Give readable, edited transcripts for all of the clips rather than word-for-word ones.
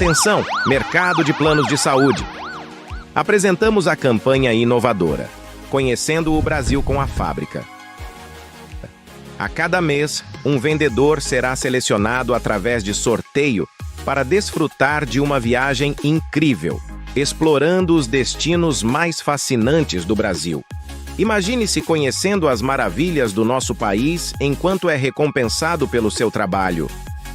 Atenção, mercado de planos de saúde. Apresentamos a campanha inovadora, Conhecendo o Brasil com a Fábrica. A cada mês, um vendedor será selecionado através de sorteio para desfrutar de uma viagem incrível, explorando os destinos mais fascinantes do Brasil. Imagine-se conhecendo as maravilhas do nosso país enquanto é recompensado pelo seu trabalho.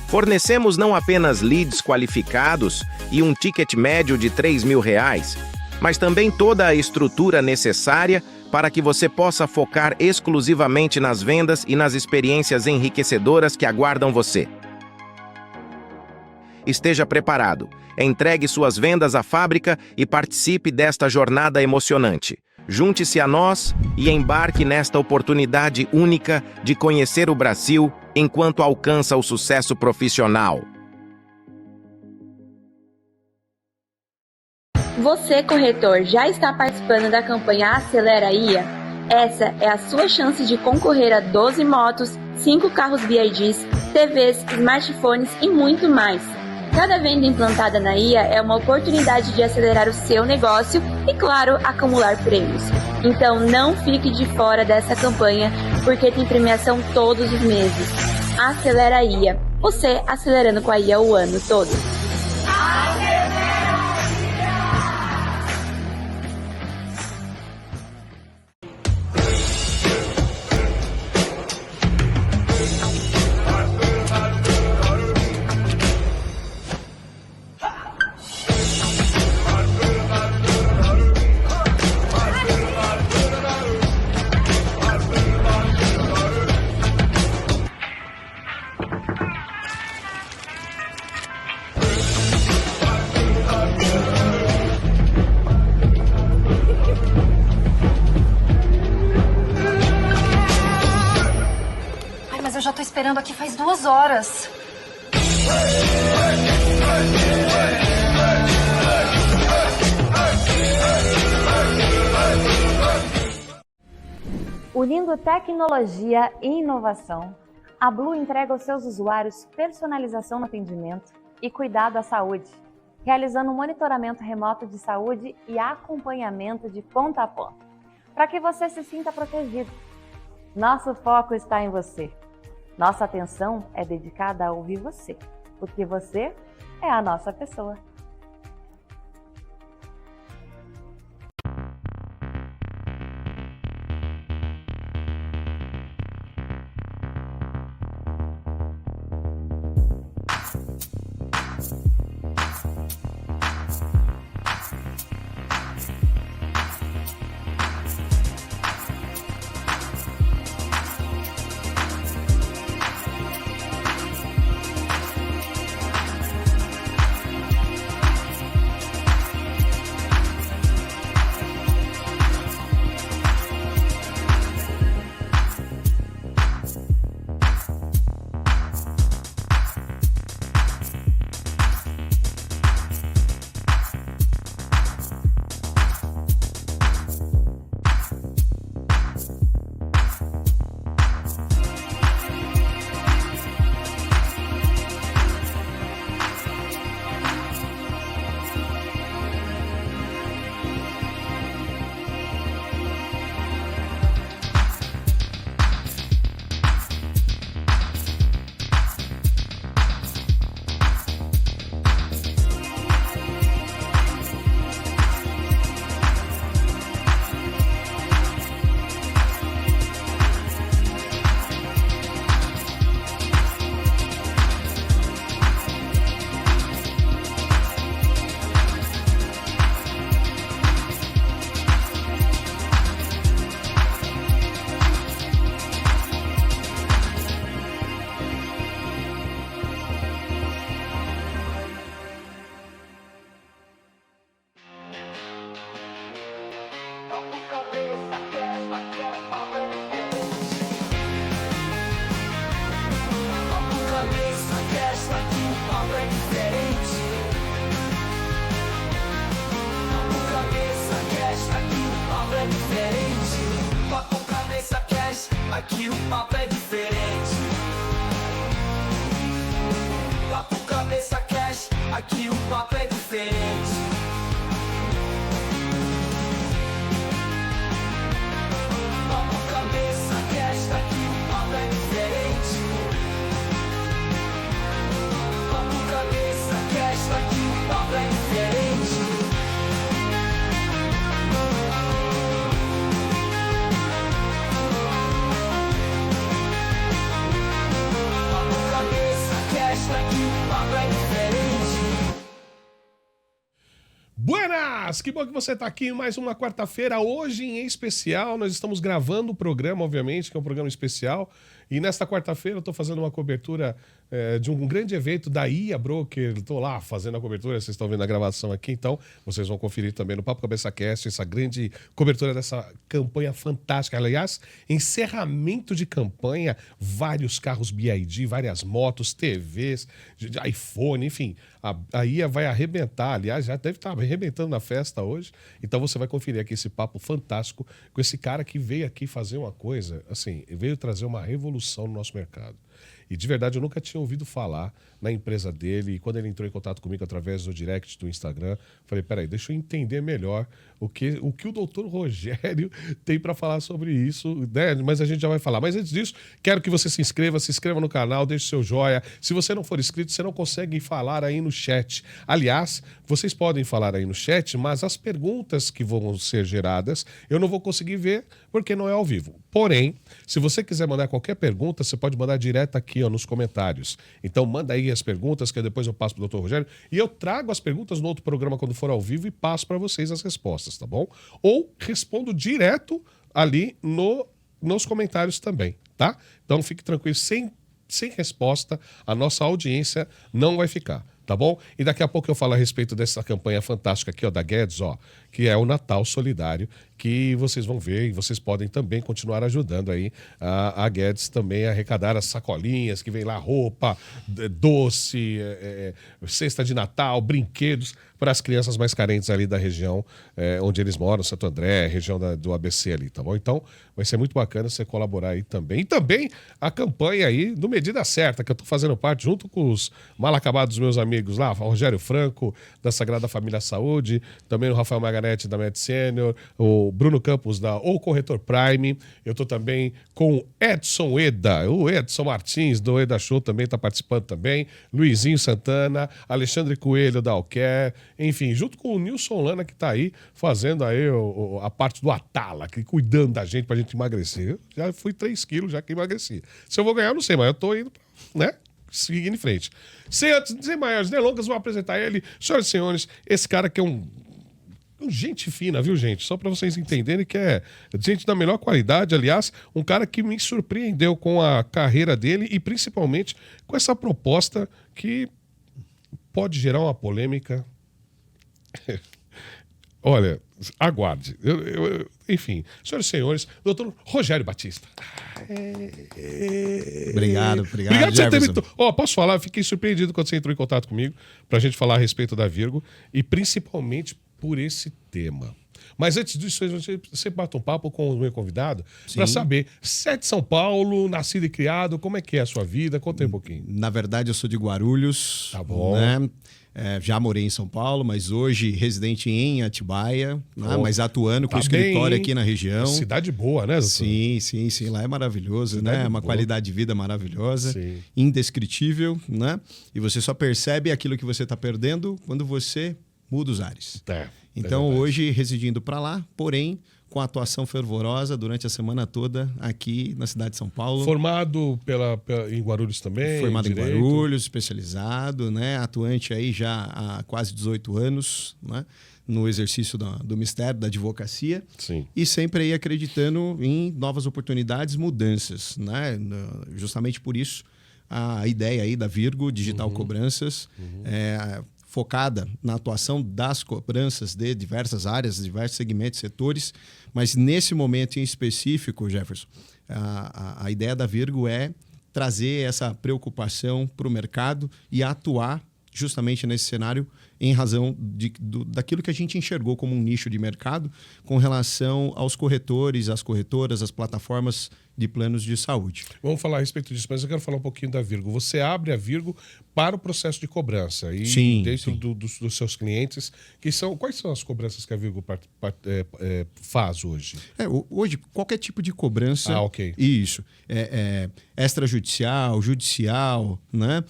Fornecemos não apenas leads qualificados e um ticket médio de R$ 3.000, mas também toda a estrutura necessária para que você possa focar exclusivamente nas vendas e nas experiências enriquecedoras que aguardam você. Esteja preparado, entregue suas vendas à fábrica e participe desta jornada emocionante. Junte-se a nós e embarque nesta oportunidade única de conhecer o Brasil enquanto alcança o sucesso profissional. Você, corretor, já está participando da campanha Acelera IA? Essa é a sua chance de concorrer a 12 motos, 5 carros BYDs, TVs, smartphones e muito mais. Cada venda implantada na IA é uma oportunidade de acelerar o seu negócio e, claro, acumular prêmios. Então não fique de fora dessa campanha, porque tem premiação todos os meses. Acelera a IA. Você acelerando com a IA o ano todo. Eu já tô esperando aqui faz 2 horas. Unindo tecnologia e inovação, a Blue entrega aos seus usuários personalização no atendimento e cuidado à saúde, realizando um monitoramento remoto de saúde e acompanhamento de ponta a ponta, para que você se sinta protegido. Nosso foco está em você. Nossa atenção é dedicada a ouvir você, porque você é a nossa pessoa. Aqui o papo é diferente. Papo cabeça cash, aqui o papo é diferente. Papo cabeça, cast, aqui o papo é diferente. Papo cabeça, cast, aqui o papo é diferente. Papo cabeça, cast, aqui o papo é diferente. Buenas! Que bom que você está aqui em mais uma quarta-feira. Hoje, em especial, nós estamos gravando o programa, obviamente, que é um programa especial. E nesta quarta-feira eu estou fazendo uma cobertura de um grande evento da IA Broker. Estou lá fazendo a cobertura, vocês estão vendo a gravação aqui, então vocês vão conferir também no Papo Cabeça Cast essa grande cobertura dessa campanha fantástica. Aliás, encerramento de campanha, vários carros BYD, várias motos, TVs, de iPhone, enfim. A IA vai arrebentar, aliás, já deve estar arrebentando na festa hoje. Então você vai conferir aqui esse papo fantástico com esse cara que veio aqui fazer uma coisa, assim, veio trazer uma revolução no nosso mercado. E de verdade eu nunca tinha ouvido falar na empresa dele. E quando ele entrou em contato comigo através do direct do Instagram, falei, peraí, deixa eu entender melhor o que o doutor Rogério tem para falar sobre isso, né? Mas a gente já vai falar. Mas antes disso, quero que você se inscreva no canal, deixe seu joia. Se você não for inscrito, você não consegue falar aí no chat. Aliás, vocês podem falar aí no chat, mas as perguntas que vão ser geradas, eu não vou conseguir ver porque não é ao vivo. Porém, se você quiser mandar qualquer pergunta, você pode mandar direto aqui, ó, nos comentários. Então manda aí as perguntas que depois eu passo pro Dr. Rogério e eu trago as perguntas no outro programa quando for ao vivo e passo para vocês as respostas, tá bom? Ou respondo direto ali nos comentários também, tá? Então fique tranquilo, sem resposta, a nossa audiência não vai ficar, tá bom? E daqui a pouco eu falo a respeito dessa campanha fantástica aqui, ó, da Guedes, ó, que é o Natal Solidário, que vocês vão ver e vocês podem também continuar ajudando aí a Guedes também a arrecadar as sacolinhas, que vem lá roupa, doce, cesta de Natal, brinquedos para as crianças mais carentes ali da região onde eles moram, Santo André, região do ABC ali, tá bom? Então vai ser muito bacana você colaborar aí também. E também a campanha aí do Medida Certa, que eu tô fazendo parte junto com os mal acabados meus amigos lá, o Rogério Franco, da Sagrada Família Saúde, também o Rafael Margarete, da Med Senior, o Bruno Campos, da O Corretor Prime. Eu tô também com o Edson Eda, o Edson Martins, do Eda Show, também tá participando também, Luizinho Santana, Alexandre Coelho, da Alquer, enfim, junto com o Nilson Lana, que tá aí fazendo aí a parte do Atala, que cuidando da gente pra gente emagrecer. Eu já fui 3 quilos, já que emagreci. Se eu vou ganhar, eu não sei, mas eu tô indo, né? Seguindo em frente. Sem maiores delongas, vou apresentar ele. Senhoras e senhores, esse cara que é um gente fina, viu, gente? Só para vocês entenderem que é gente da melhor qualidade. Aliás, um cara que me surpreendeu com a carreira dele e principalmente com essa proposta que pode gerar uma polêmica. Olha, aguarde. Enfim, senhoras e senhores, doutor Rogério Batista. Obrigado, Obrigado Jefferson. por ter me... Posso falar? Eu fiquei surpreendido quando você entrou em contato comigo pra gente falar a respeito da Virgo e principalmente por esse tema. Mas antes disso, você bate um papo com o meu convidado para saber, você é de São Paulo, nascido e criado, como é que é a sua vida? Conta aí um pouquinho. Na verdade, eu sou de Guarulhos. Tá bom. Né? Já morei em São Paulo, mas hoje residente em Atibaia, né? Mas atuando com escritório aqui na região. Cidade boa, né, doutor? Sim. Lá é maravilhoso, né? Uma qualidade de vida maravilhosa, Sim. Indescritível, né? E você só percebe aquilo que você está perdendo quando você muda os ares. Então, hoje, residindo para lá, porém, com atuação fervorosa durante a semana toda aqui na cidade de São Paulo. Formado em Guarulhos também? Formado em Guarulhos, especializado, né? Atuante aí já há quase 18 anos, né? No exercício do mistério, da advocacia. Sim. E sempre aí acreditando em novas oportunidades, mudanças, né? Justamente por isso, a ideia aí da Virgo, Digital Cobranças, focada na atuação das cobranças de diversas áreas, diversos segmentos, setores, mas nesse momento em específico, Jefferson, a ideia da Virgo é trazer essa preocupação para o mercado e atuar justamente nesse cenário em razão daquilo que a gente enxergou como um nicho de mercado com relação aos corretores, às corretoras, às plataformas de planos de saúde. Vamos falar a respeito disso, mas eu quero falar um pouquinho da Virgo. Você abre a Virgo para o processo de cobrança. E Sim, dentro sim. Dos seus clientes, quais são as cobranças que a Virgo faz hoje? Hoje, qualquer tipo de cobrança. Ah, ok. Isso. Extrajudicial, judicial, né?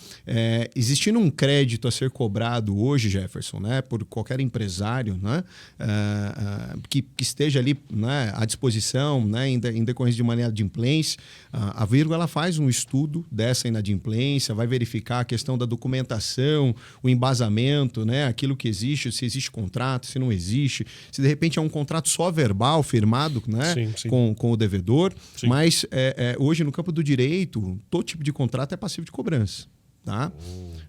Existindo um crédito a ser cobrado hoje, Jefferson, né? Por qualquer empresário, né? Que esteja ali, né? À disposição, né? Em decorrência de uma inadimplência, a Virgo ela faz um estudo dessa inadimplência, vai verificar a questão da documentação, o embasamento, né? Aquilo que existe, se existe contrato, se não existe, se de repente é um contrato só verbal firmado, né? Sim, sim. Com o devedor, Sim. mas hoje no campo do direito, todo tipo de contrato é passivo de cobrança. Tá?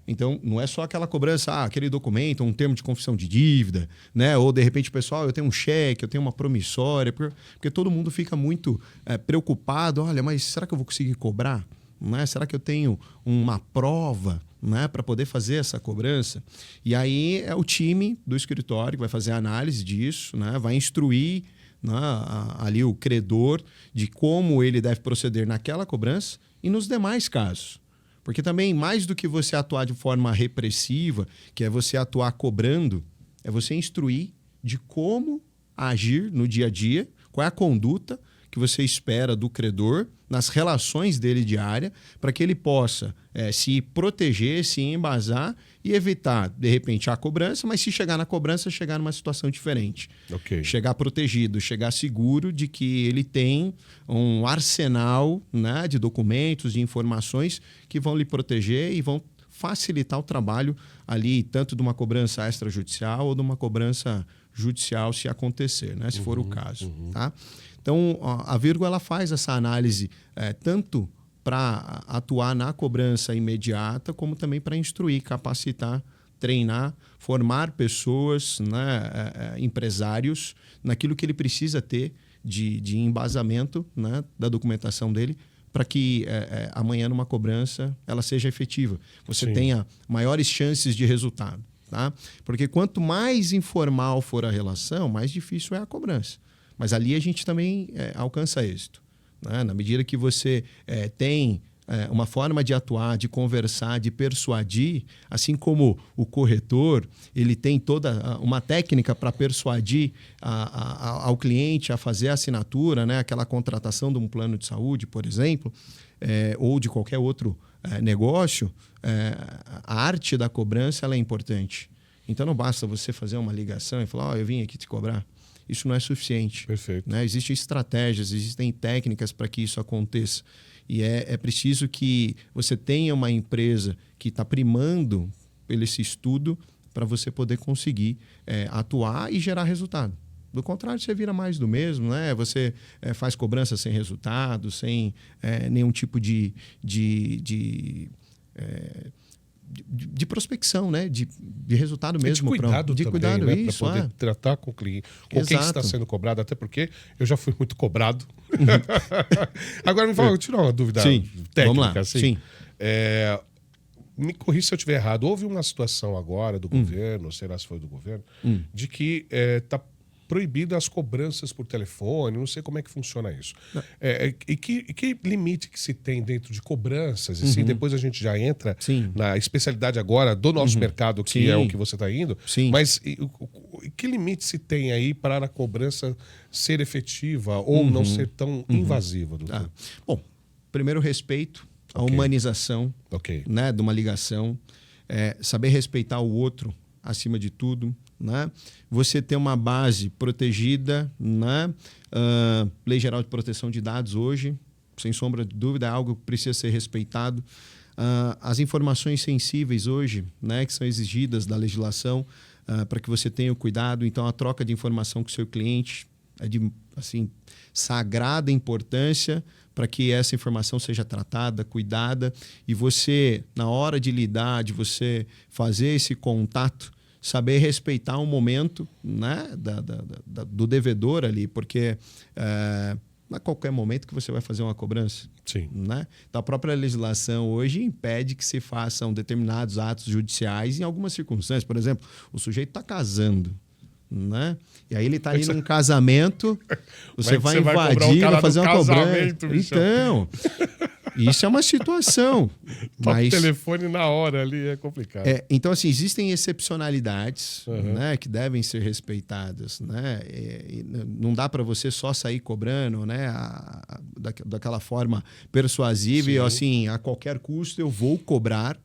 Então, não é só aquela cobrança, aquele documento, um termo de confissão de dívida, né? Ou, de repente, pessoal, eu tenho um cheque, eu tenho uma promissória, porque todo mundo fica muito preocupado. Olha, mas será que eu vou conseguir cobrar? Né? Será que eu tenho uma prova, né, para poder fazer essa cobrança? E aí é o time do escritório que vai fazer a análise disso, né? Vai instruir, né, ali o credor de como ele deve proceder naquela cobrança e nos demais casos. Porque também, mais do que você atuar de forma repressiva, que é você atuar cobrando, é você instruir de como agir no dia a dia, qual é a conduta que você espera do credor nas relações dele diária, para que ele possa se proteger, se embasar e evitar, de repente, a cobrança, mas se chegar na cobrança, chegar numa situação diferente. Ok. Chegar protegido, chegar seguro de que ele tem um arsenal, né, de documentos, de informações que vão lhe proteger e vão facilitar o trabalho ali, tanto de uma cobrança extrajudicial ou de uma cobrança judicial, se acontecer, né, se for o caso. Tá? Então, a Virgo ela faz essa análise tanto para atuar na cobrança imediata, como também para instruir, capacitar, treinar, formar pessoas, né, empresários, naquilo que ele precisa ter de embasamento, né, da documentação dele, para que amanhã numa cobrança ela seja efetiva. Você Sim. tenha maiores chances de resultado. Tá? Porque quanto mais informal for a relação, mais difícil é a cobrança. Mas ali a gente também alcança êxito. Né? Na medida que você tem uma forma de atuar, de conversar, de persuadir, assim como o corretor, ele tem toda uma técnica para persuadir ao cliente a fazer a assinatura, né? Aquela contratação de um plano de saúde, por exemplo, ou de qualquer outro negócio, a arte da cobrança ela é importante. Então não basta você fazer uma ligação e falar, eu vim aqui te cobrar. Isso não é suficiente. Perfeito. Né? Existem estratégias, existem técnicas para que isso aconteça. E é preciso que você tenha uma empresa que está primando pelo esse estudo para você poder conseguir atuar e gerar resultado. Do contrário, você vira mais do mesmo, né? Você faz cobrança sem resultado, sem nenhum tipo de prospecção, né? De resultado mesmo. De cuidado de também, cuidado, né? isso. Para poder tratar com o cliente, com quem está sendo cobrado, até porque eu já fui muito cobrado. Agora me fala, tirar uma dúvida técnica. Vamos lá. Assim. Sim. Me corrija se eu estiver errado. Houve uma situação agora do governo, sei lá se foi do governo, de que está proibidas as cobranças por telefone, não sei como é que funciona isso. E que limite que se tem dentro de cobranças? Assim, depois a gente já entra na especialidade agora do nosso mercado, que é o que você está indo. Sim. Mas que limite se tem aí para a cobrança ser efetiva ou não ser tão invasiva, doutor? Bom, primeiro respeito, a humanização, né, de uma ligação, saber respeitar o outro acima de tudo, né? Você ter uma base protegida, né? Lei Geral de Proteção de Dados hoje, sem sombra de dúvida, é algo que precisa ser respeitado. As informações sensíveis hoje, né, que são exigidas da legislação, para que você tenha o cuidado. Então, a troca de informação com o seu cliente é de assim, sagrada importância para que essa informação seja tratada, cuidada. E você, na hora de lidar, de você fazer esse contato, saber respeitar o momento, né, do devedor ali, porque não é a qualquer momento que você vai fazer uma cobrança. Sim. Né? Então, a própria legislação hoje impede que se façam determinados atos judiciais em algumas circunstâncias. Por exemplo, o sujeito está casando. né? E aí ele está ali num casamento, você Como é que vai você vai cobrar o invadir, cara vai fazer do uma cobrança. casamento, bichão? Então, isso é uma situação. Toca o Mas, telefone na hora ali, é complicado. então, assim, existem excepcionalidades, Uhum. né, que devem ser respeitadas, né? E não dá para você só sair cobrando, né, daquela forma persuasiva e, Sim. assim, a qualquer custo eu vou cobrar,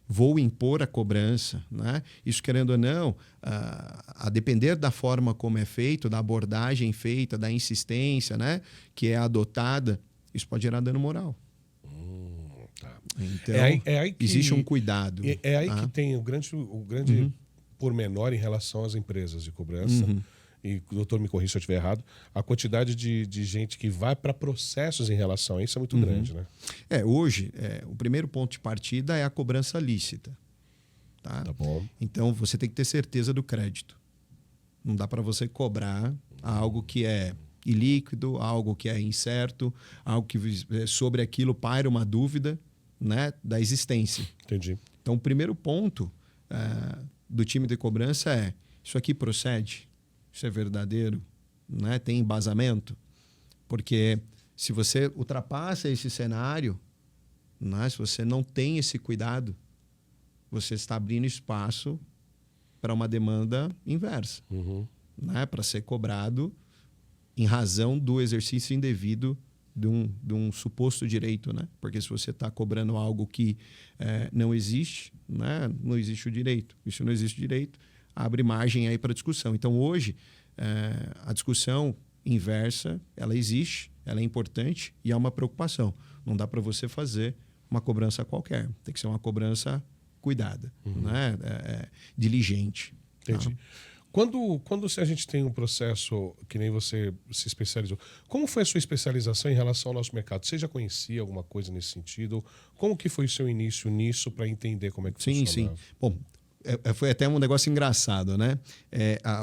vou impor a cobrança, né? Isso, querendo ou não, a depender da forma como é feito, da abordagem feita, da insistência, né, que é adotada, isso pode gerar dano moral. Tá. Então, É aí que, existe um cuidado. É aí tá? que tem o grande pormenor em relação às empresas de cobrança. E o doutor me corrija se eu estiver errado. A quantidade de gente que vai para processos em relação a isso é muito grande, né? Hoje, o primeiro ponto de partida é a cobrança lícita. Tá? Tá bom. Então, você tem que ter certeza do crédito. Não dá para você cobrar algo que é ilíquido, algo que é incerto, algo que sobre aquilo paira uma dúvida, né, da existência. Entendi. Então, o primeiro ponto do time de cobrança é: isso aqui procede? Isso é verdadeiro? Né? Tem embasamento? Porque se você ultrapassa esse cenário, né, se você não tem esse cuidado, você está abrindo espaço para uma demanda inversa, né, para ser cobrado em razão do exercício indevido de um suposto direito, né? Porque se você está cobrando algo que não existe, né? Não existe o direito. E se não existe o direito, abre margem aí para discussão. Então, hoje, a discussão inversa, ela existe, ela é importante e é uma preocupação. Não dá para você fazer uma cobrança qualquer. Tem que ser uma cobrança cuidada, né? Diligente. Entendi. Tá? Quando a gente tem um processo que nem você se especializou, como foi a sua especialização em relação ao nosso mercado? Você já conhecia alguma coisa nesse sentido? Como que foi o seu início nisso para entender como é que Sim. funcionava? Bom, foi até um negócio engraçado, né?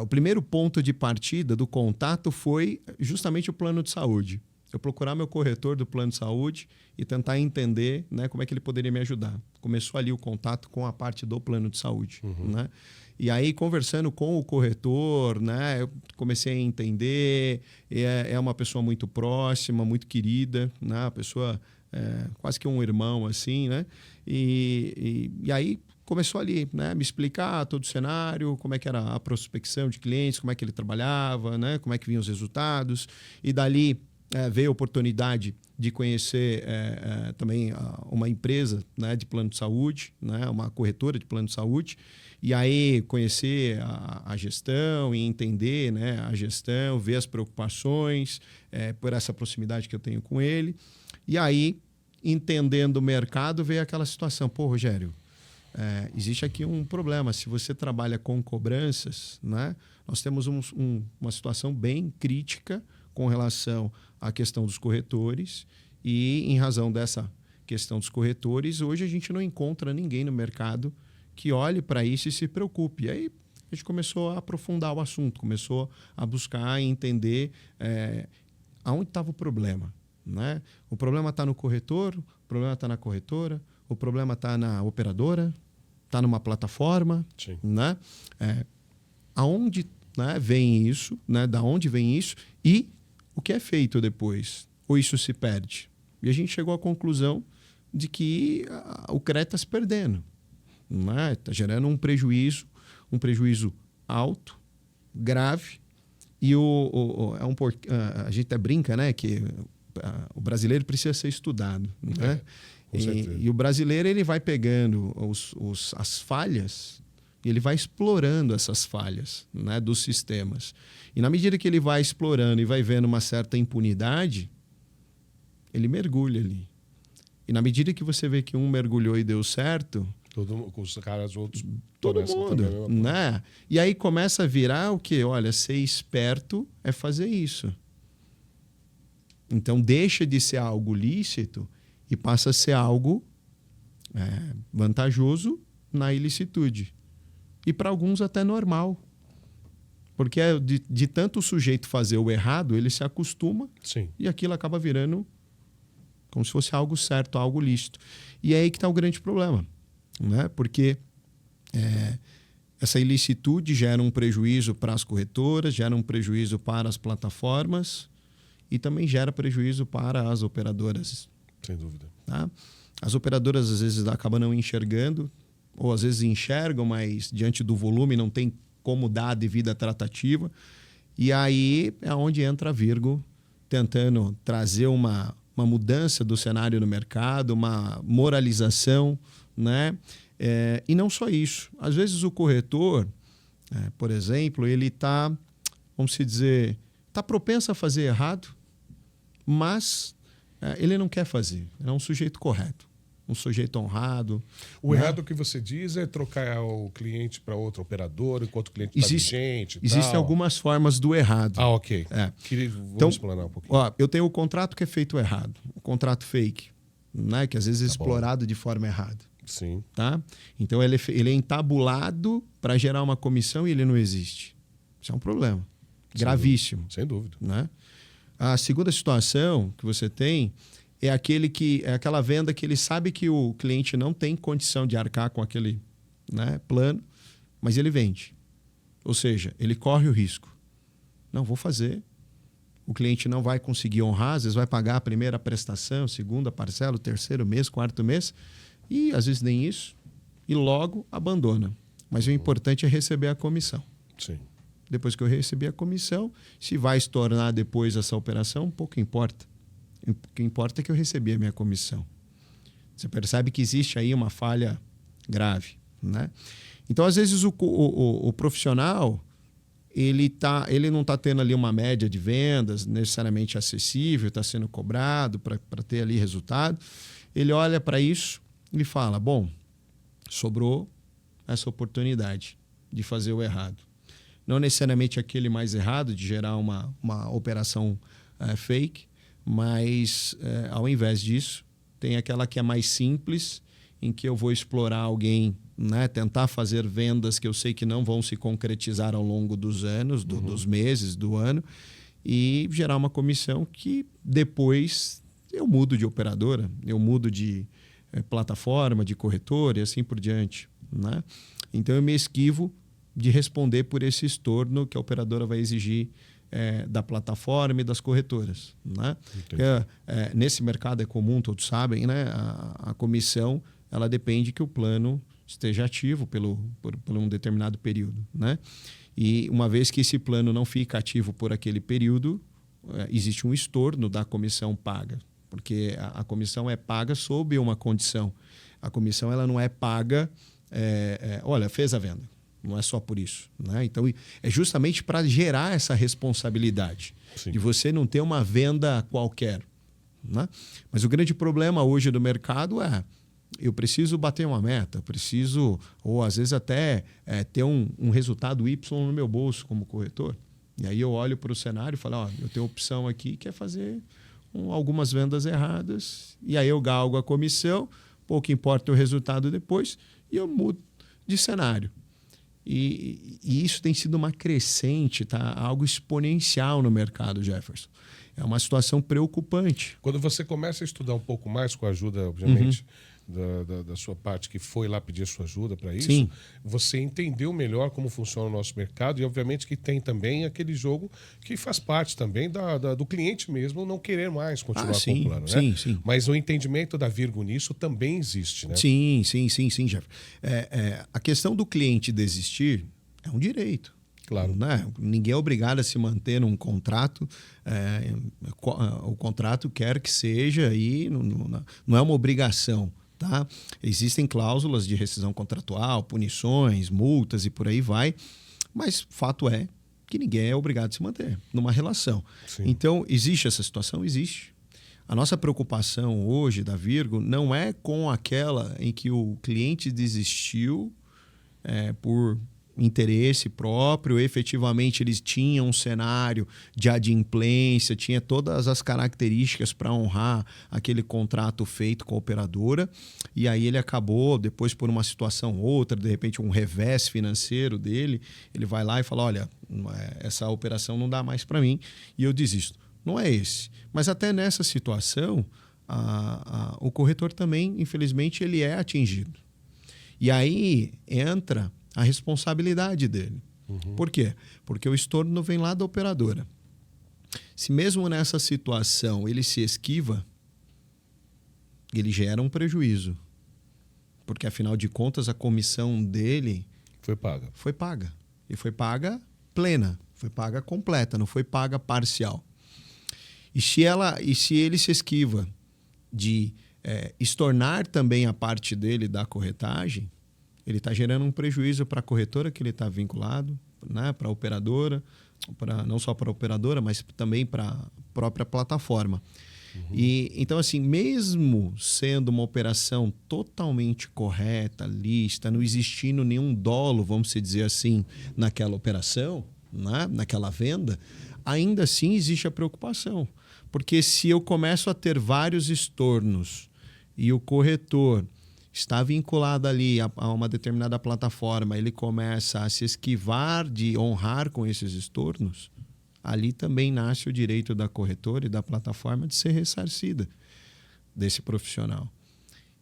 O primeiro ponto de partida do contato foi justamente o plano de saúde. Eu procurar meu corretor do plano de saúde e tentar entender, né, como é que ele poderia me ajudar. Começou ali o contato com a parte do plano de saúde, né? E aí, conversando com o corretor, né, eu comecei a entender. É uma pessoa muito próxima, muito querida, né? Uma pessoa quase que um irmão, assim, né? E aí começou ali, né, me explicar todo o cenário, como é que era a prospecção de clientes, como é que ele trabalhava, né, como é que vinham os resultados. E dali veio a oportunidade de conhecer também uma empresa, né, de plano de saúde, né, uma corretora de plano de saúde. E aí conhecer a gestão e entender, né, a gestão, ver as preocupações por essa proximidade que eu tenho com ele. E aí, entendendo o mercado, veio aquela situação. Pô, Rogério, existe aqui um problema. Se você trabalha com cobranças, né, nós temos uma situação bem crítica com relação à questão dos corretores. E, em razão dessa questão dos corretores, hoje a gente não encontra ninguém no mercado que olhe para isso e se preocupe. E aí a gente começou a aprofundar o assunto, começou a buscar e entender aonde estava o problema, né? O problema está no corretor, o problema está na corretora, o problema está na operadora, está numa plataforma, Sim. né? Aonde, né, vem isso, né? Da onde vem isso e o que é feito depois? Ou isso se perde? E a gente chegou à conclusão de que o crédito está se perdendo. Está gerando um prejuízo alto, grave, e a gente até brinca, né, que o brasileiro precisa ser estudado, né? Com certeza. E o brasileiro, ele vai pegando as falhas e ele vai explorando essas falhas, né, dos sistemas. E na medida que ele vai explorando e vai vendo uma certa impunidade, ele mergulha ali. E na medida que você vê que um mergulhou e deu certo, Com os caras outros. todo mundo, né? E aí começa a virar o quê? Olha, ser esperto é fazer isso. Então deixa de ser algo lícito e passa a ser algo vantajoso na ilicitude. E para alguns até normal. Porque de tanto o sujeito fazer o errado, ele se acostuma. Sim. E aquilo acaba virando como se fosse algo certo, algo lícito. E é aí que está o grande problema. Né? Porque essa ilicitude gera um prejuízo para as corretoras, gera um prejuízo para as plataformas e também gera prejuízo para as operadoras. Sem dúvida. Tá? As operadoras às vezes acabam não enxergando, ou às vezes enxergam, mas diante do volume não tem como dar a devida tratativa. E aí é onde entra a Virgo, tentando trazer uma mudança do cenário no mercado, uma moralização, né? E não só isso. Às vezes o corretor, por exemplo, ele está, vamos dizer, está propenso a fazer errado, mas ele não quer fazer. É um sujeito correto, um sujeito honrado. O né? errado que você diz é trocar o cliente para outra operadora enquanto o cliente está vigente e Existem tal. algumas formas do errado. Ah, ok. Vamos explanar um pouquinho. Ó, eu tenho o contrato que é feito errado, o contrato fake, né? Que às vezes é explorado de forma errada. Sim. Tá? Então ele é entabulado para gerar uma comissão e ele não existe. Isso é um problema gravíssimo. Sem dúvida. Né? A segunda situação que você tem é aquela venda que ele sabe que o cliente não tem condição de arcar com aquele, né, plano, mas ele vende. Ou seja, ele corre o risco. Não, vou fazer. O cliente não vai conseguir honrar, às vezes vai pagar a primeira prestação, segunda parcela, o terceiro mês, quarto mês, e às vezes nem isso, e logo abandona. Mas o importante é receber a comissão. Sim. Depois que eu receber a comissão, se vai se tornar depois essa operação, pouco importa. O que importa é que eu recebi a minha comissão. Você percebe que existe aí uma falha grave, né? Então, às vezes, o profissional ele não está tendo ali uma média de vendas necessariamente acessível, está sendo cobrado para ter ali resultado. Ele olha para isso e fala, bom, sobrou essa oportunidade de fazer o errado. Não necessariamente aquele mais errado, de gerar uma operação fake, mas ao invés disso, tem aquela que é mais simples, em que eu vou explorar alguém, né, tentar fazer vendas que eu sei que não vão se concretizar ao longo dos anos, dos meses, do ano, e gerar uma comissão que depois eu mudo de operadora, eu mudo de plataforma, de corretora e assim por diante, né? Então eu me esquivo de responder por esse estorno que a operadora vai exigir da plataforma e das corretoras, né? Nesse mercado é comum, todos sabem, né? A comissão ela depende que o plano esteja ativo por um determinado período, né? E uma vez que esse plano não fica ativo por aquele período, existe um estorno da comissão paga, porque a comissão é paga sob uma condição. A comissão ela não é paga, olha, fez a venda. Não é só por isso, né? Então, é justamente para gerar essa responsabilidade. Sim. De você não ter uma venda qualquer, né? Mas o grande problema hoje do mercado eu preciso bater uma meta, preciso, ou às vezes até ter um resultado Y no meu bolso como corretor. E aí eu olho para o cenário e falo, eu tenho opção aqui que é fazer algumas vendas erradas, e aí eu galgo a comissão, pouco importa o resultado depois, e eu mudo de cenário. E isso tem sido uma crescente, tá? Algo exponencial no mercado, Jefferson. É uma situação preocupante. Quando você começa a estudar um pouco mais, com a ajuda, obviamente, da sua parte, que foi lá pedir sua ajuda para isso, sim, você entendeu melhor como funciona o nosso mercado e, obviamente, que tem também aquele jogo que faz parte também do cliente mesmo não querer mais continuar com o plano, né? Sim. Mas o entendimento da Virgo nisso também existe, né? Sim, Jeff. A questão do cliente desistir é um direito. Claro. Né? Ninguém é obrigado a se manter num contrato. O contrato quer que seja e não é uma obrigação. Tá? Existem cláusulas de rescisão contratual, punições, multas e por aí vai, mas fato é que ninguém é obrigado a se manter numa relação. Sim. Então, existe essa situação? Existe. A nossa preocupação hoje da Virgo não é com aquela em que o cliente desistiu por interesse próprio, efetivamente eles tinham um cenário de adimplência, tinha todas as características para honrar aquele contrato feito com a operadora, e aí ele acabou, depois por uma situação ou outra, de repente um revés financeiro dele, ele vai lá e fala, olha, essa operação não dá mais para mim e eu desisto. Não é esse. Mas até nessa situação, o corretor também, infelizmente, ele é atingido. E aí entra a responsabilidade dele. Por quê? Porque o estorno vem lá da operadora. Se mesmo nessa situação ele se esquiva, ele gera um prejuízo. Porque, afinal de contas, a comissão dele Foi paga. foi paga. E foi paga plena, foi paga completa, não foi paga parcial. E se ele se esquiva de estornar também a parte dele da corretagem, ele está gerando um prejuízo para a corretora que ele está vinculado, né, para a operadora, não só para a operadora, mas também para a própria plataforma. E então, assim, mesmo sendo uma operação totalmente correta, lícita, não existindo nenhum dolo, vamos dizer assim, naquela operação, né, naquela venda, ainda assim existe a preocupação. Porque se eu começo a ter vários estornos e o corretor está vinculado ali a uma determinada plataforma, ele começa a se esquivar de honrar com esses estornos, ali também nasce o direito da corretora e da plataforma de ser ressarcida desse profissional.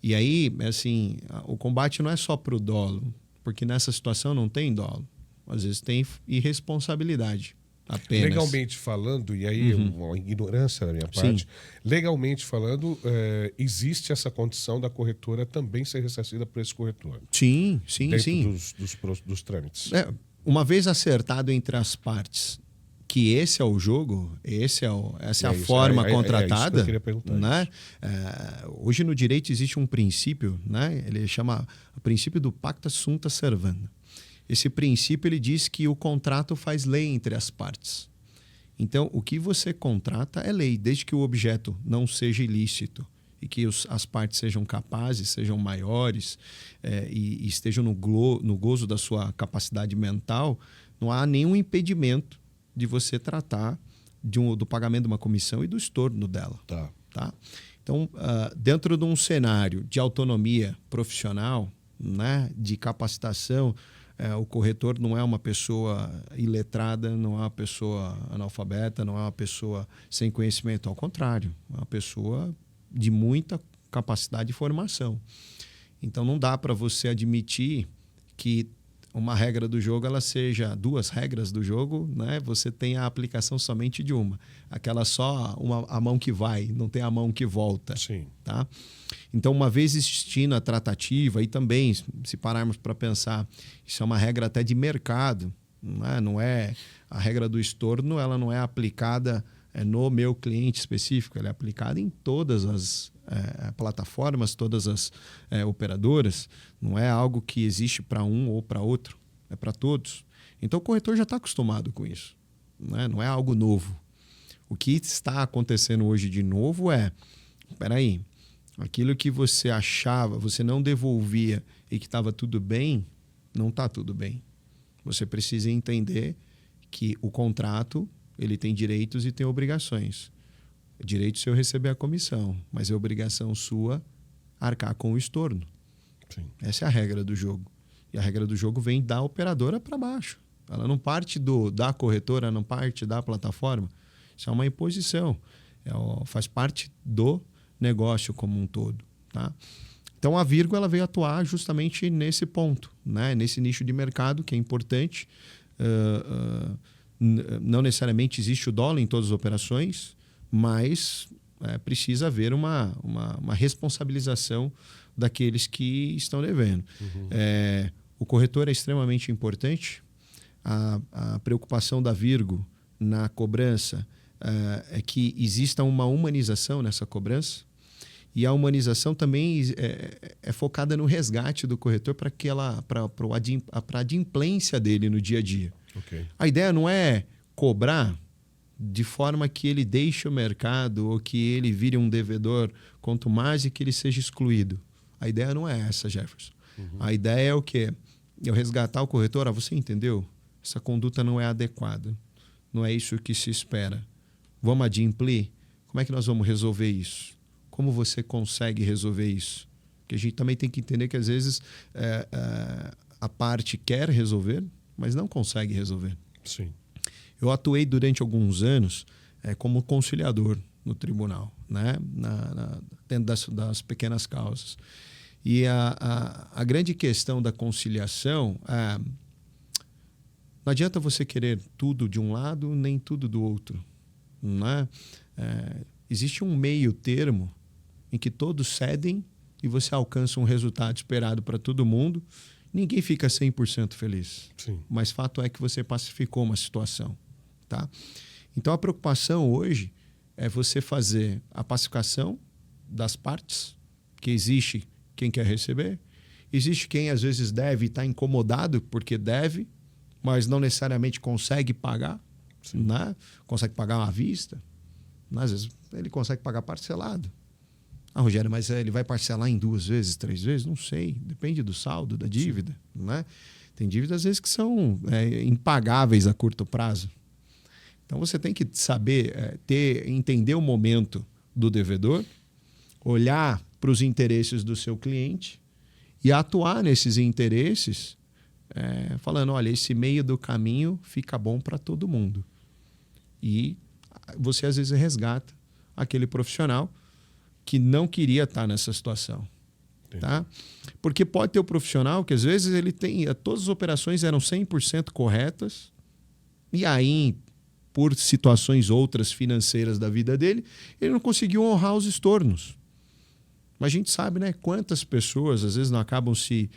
E aí, assim, o combate não é só para o dolo, porque nessa situação não tem dolo. Às vezes tem irresponsabilidade apenas. Legalmente falando, e aí uma ignorância da minha parte, legalmente falando, existe essa condição da corretora também ser ressarcida por esse corretor. Sim. Dentro dos trâmites. Uma vez acertado entre as partes que esse é o jogo, essa é a forma contratada, isso que eu queria perguntar, né? Hoje no direito existe um princípio, né? Ele chama o princípio do pacta sunt servanda. Esse princípio ele diz que o contrato faz lei entre as partes. Então, o que você contrata é lei, desde que o objeto não seja ilícito e que as partes sejam capazes, sejam maiores e estejam no gozo da sua capacidade mental, não há nenhum impedimento de você tratar do pagamento de uma comissão e do estorno dela. Tá? Então, dentro de um cenário de autonomia profissional, né, de capacitação, o corretor não é uma pessoa iletrada, não é uma pessoa analfabeta, não é uma pessoa sem conhecimento. Ao contrário, é uma pessoa de muita capacidade de formação. Então, não dá para você admitir que uma regra do jogo ela seja duas regras do jogo, né? Você tem a aplicação somente de uma. Aquela só a mão que vai, não tem a mão que volta. Sim. Tá? Então, uma vez existindo a tratativa, e também, se pararmos para pensar, isso é uma regra até de mercado, não é a regra do estorno, ela não é aplicada no meu cliente específico, ela é aplicada em todas as plataformas, todas as operadoras, não é algo que existe para um ou para outro, é para todos. Então, o corretor já está acostumado com isso, não é algo novo. O que está acontecendo hoje de novo espera aí, aquilo que você achava, você não devolvia e que estava tudo bem, não está tudo bem. Você precisa entender que o contrato ele tem direitos e tem obrigações. É direito seu receber a comissão, mas é obrigação sua arcar com o estorno. Sim. Essa é a regra do jogo. E a regra do jogo vem da operadora para baixo. Ela não parte da corretora, não parte da plataforma. Isso é uma imposição. Faz parte do negócio como um todo. Tá? Então, a Virgo ela veio atuar justamente nesse ponto, né? Nesse nicho de mercado que é importante. Não necessariamente existe o dólar em todas as operações, mas precisa haver uma responsabilização daqueles que estão devendo. O corretor é extremamente importante. A preocupação da Virgo na cobrança é que exista uma humanização nessa cobrança, e a humanização também é focada no resgate do corretor para a adimplência dele no dia a dia. Okay. A ideia não é cobrar de forma que ele deixe o mercado ou que ele vire um devedor, quanto mais e que ele seja excluído. A ideia não é essa, Jefferson. A ideia é o quê? Eu resgatar o corretor. Você entendeu? Essa conduta não é adequada. Não é isso que se espera. Vamos adimplir? Como é que nós vamos resolver isso? Como você consegue resolver isso? Porque a gente também tem que entender que às vezes a parte quer resolver, mas não consegue resolver. Sim. Eu atuei durante alguns anos como conciliador no tribunal, né? Dentro das pequenas causas. E a grande questão da conciliação, não adianta você querer tudo de um lado, nem tudo do outro. Não é? Existe um meio termo em que todos cedem e você alcança um resultado esperado para todo mundo. Ninguém fica 100% feliz. Sim. Mas fato é que você pacificou uma situação. Tá? Então a preocupação hoje é você fazer a pacificação das partes, que existe quem quer receber, existe quem às vezes deve estar incomodado porque deve, mas não necessariamente consegue pagar, né? Consegue pagar à vista, às vezes ele consegue pagar parcelado. Rogério, mas ele vai parcelar em 2 vezes, 3 vezes? Não sei, depende do saldo, da dívida. Né? Tem dívidas às vezes que são impagáveis a curto prazo. Então você tem que saber entender o momento do devedor, olhar para os interesses do seu cliente e atuar nesses interesses, falando, olha, esse meio do caminho fica bom para todo mundo. E você às vezes resgata aquele profissional que não queria estar nessa situação. Tá? Porque pode ter o profissional que às vezes ele tem, todas as operações eram 100% corretas e aí, por situações outras financeiras da vida dele, ele não conseguiu honrar os estornos. Mas a gente sabe, né, quantas pessoas às vezes não acabam se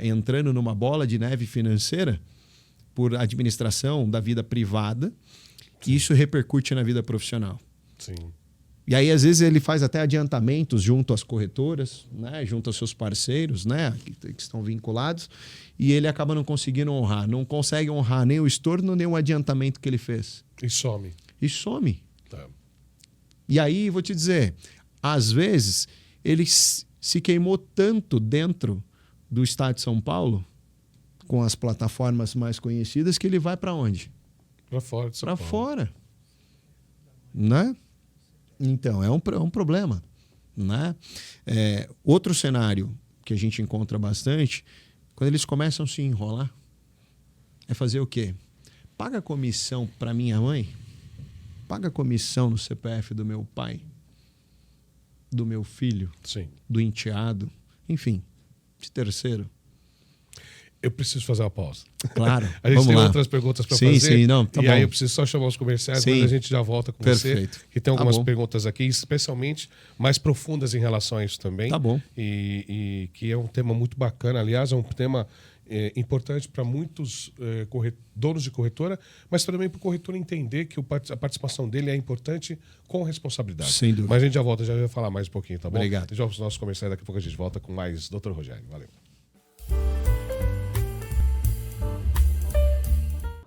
entrando numa bola de neve financeira por administração da vida privada. Sim. E isso repercute na vida profissional. Sim. E aí, às vezes, ele faz até adiantamentos junto às corretoras, né, junto aos seus parceiros, né, que estão vinculados, e ele acaba não conseguindo honrar. Não consegue honrar nem o estorno, nem o adiantamento que ele fez. E some. E some. Tá. E aí, vou te dizer, às vezes, ele se queimou tanto dentro do estado de São Paulo, com as plataformas mais conhecidas, que ele vai para onde? Para fora de São Paulo. Para fora. Né? Então, é um problema. Né? Outro cenário que a gente encontra bastante, quando eles começam a se enrolar, é fazer o quê? Paga comissão para minha mãe, paga comissão no CPF do meu pai, do meu filho, sim, do enteado, enfim, de terceiro. Eu preciso fazer uma pausa. Claro. A gente vamos tem lá. outras perguntas para fazer. Sim, não, tá e bom. aí eu preciso só chamar os comerciais, Sim. mas a gente já volta com Perfeito. você. Que tem algumas Tá bom. perguntas aqui, especialmente mais profundas em relação a isso também. Tá bom. E que é um tema muito bacana. Aliás, é um tema importante para muitos donos de corretora, mas também para o corretor entender que a participação dele é importante com responsabilidade. Sem dúvida. Mas a gente já volta, já vai falar mais um pouquinho, tá bom? Obrigado. Já os nossos comerciais, daqui a pouco a gente volta com mais Dr. Rogério. Valeu.